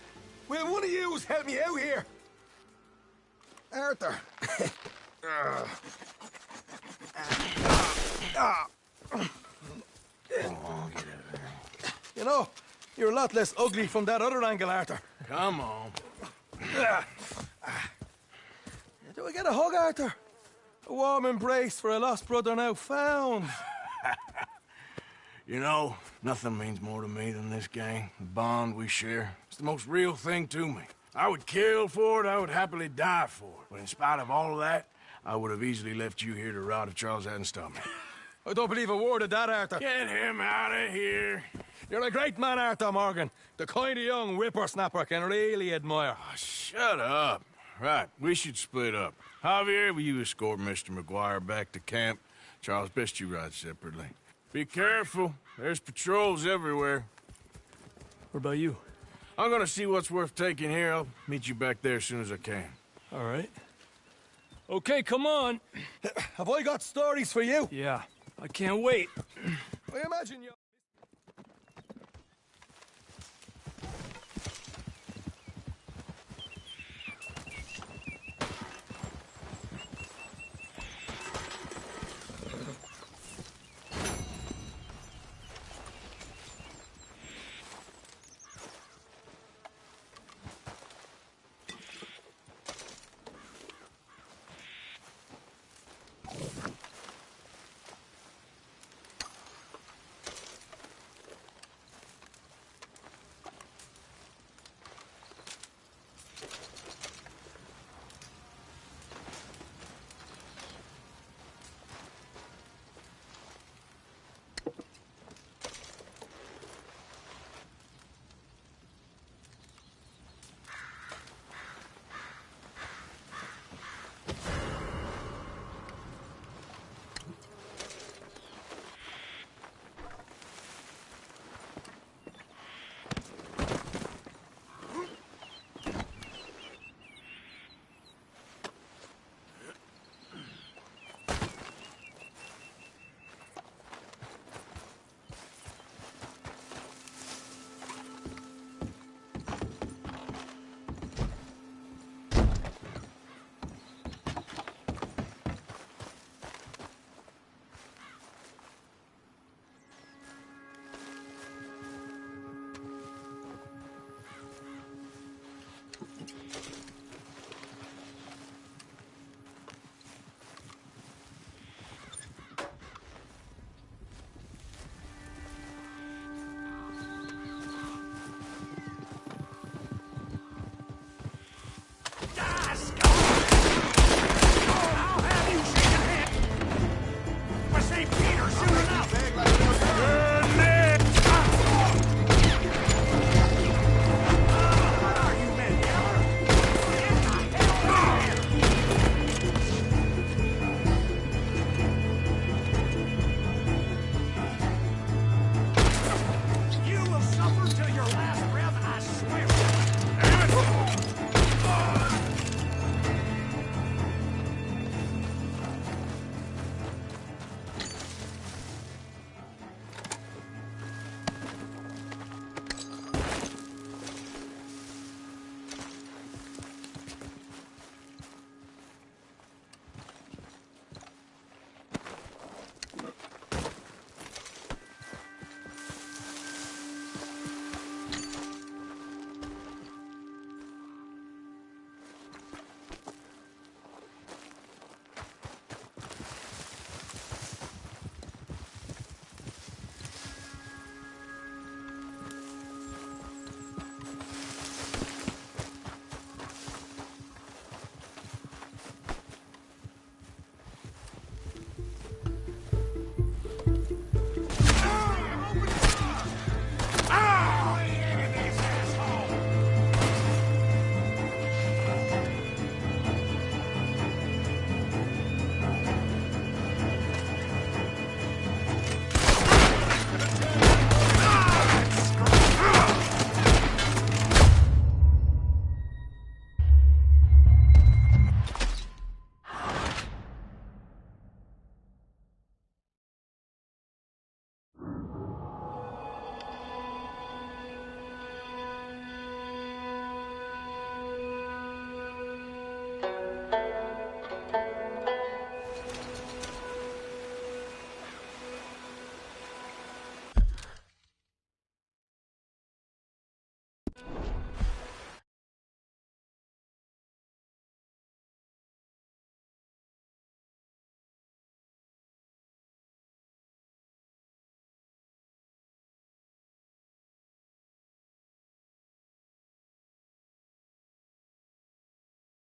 Will one of yous help me out here? Arthur. You know, you're a lot less ugly from that other angle, Arthur. Come on. Do I get a hug, Arthur? A warm embrace for a lost brother now found. You know, nothing means more to me than this gang, the bond we share. It's the most real thing to me. I would kill for it, I would happily die for it. But in spite of all of that, I would have easily left you here to rot if Charles hadn't stopped me. I don't believe a word of that, Arthur. Get him out of here. You're a great man, Arthur Morgan. The kind of young whippersnapper I can really admire. Oh, shut up. Right, we should split up. Javier, will you escort Mr. McGuire back to camp? Charles, best you ride separately. Be careful. There's patrols everywhere. What about you? I'm gonna see what's worth taking here. I'll meet you back there as soon as I can. All right. Okay, come on. Have I got stories for you? Yeah, I can't wait. I imagine you...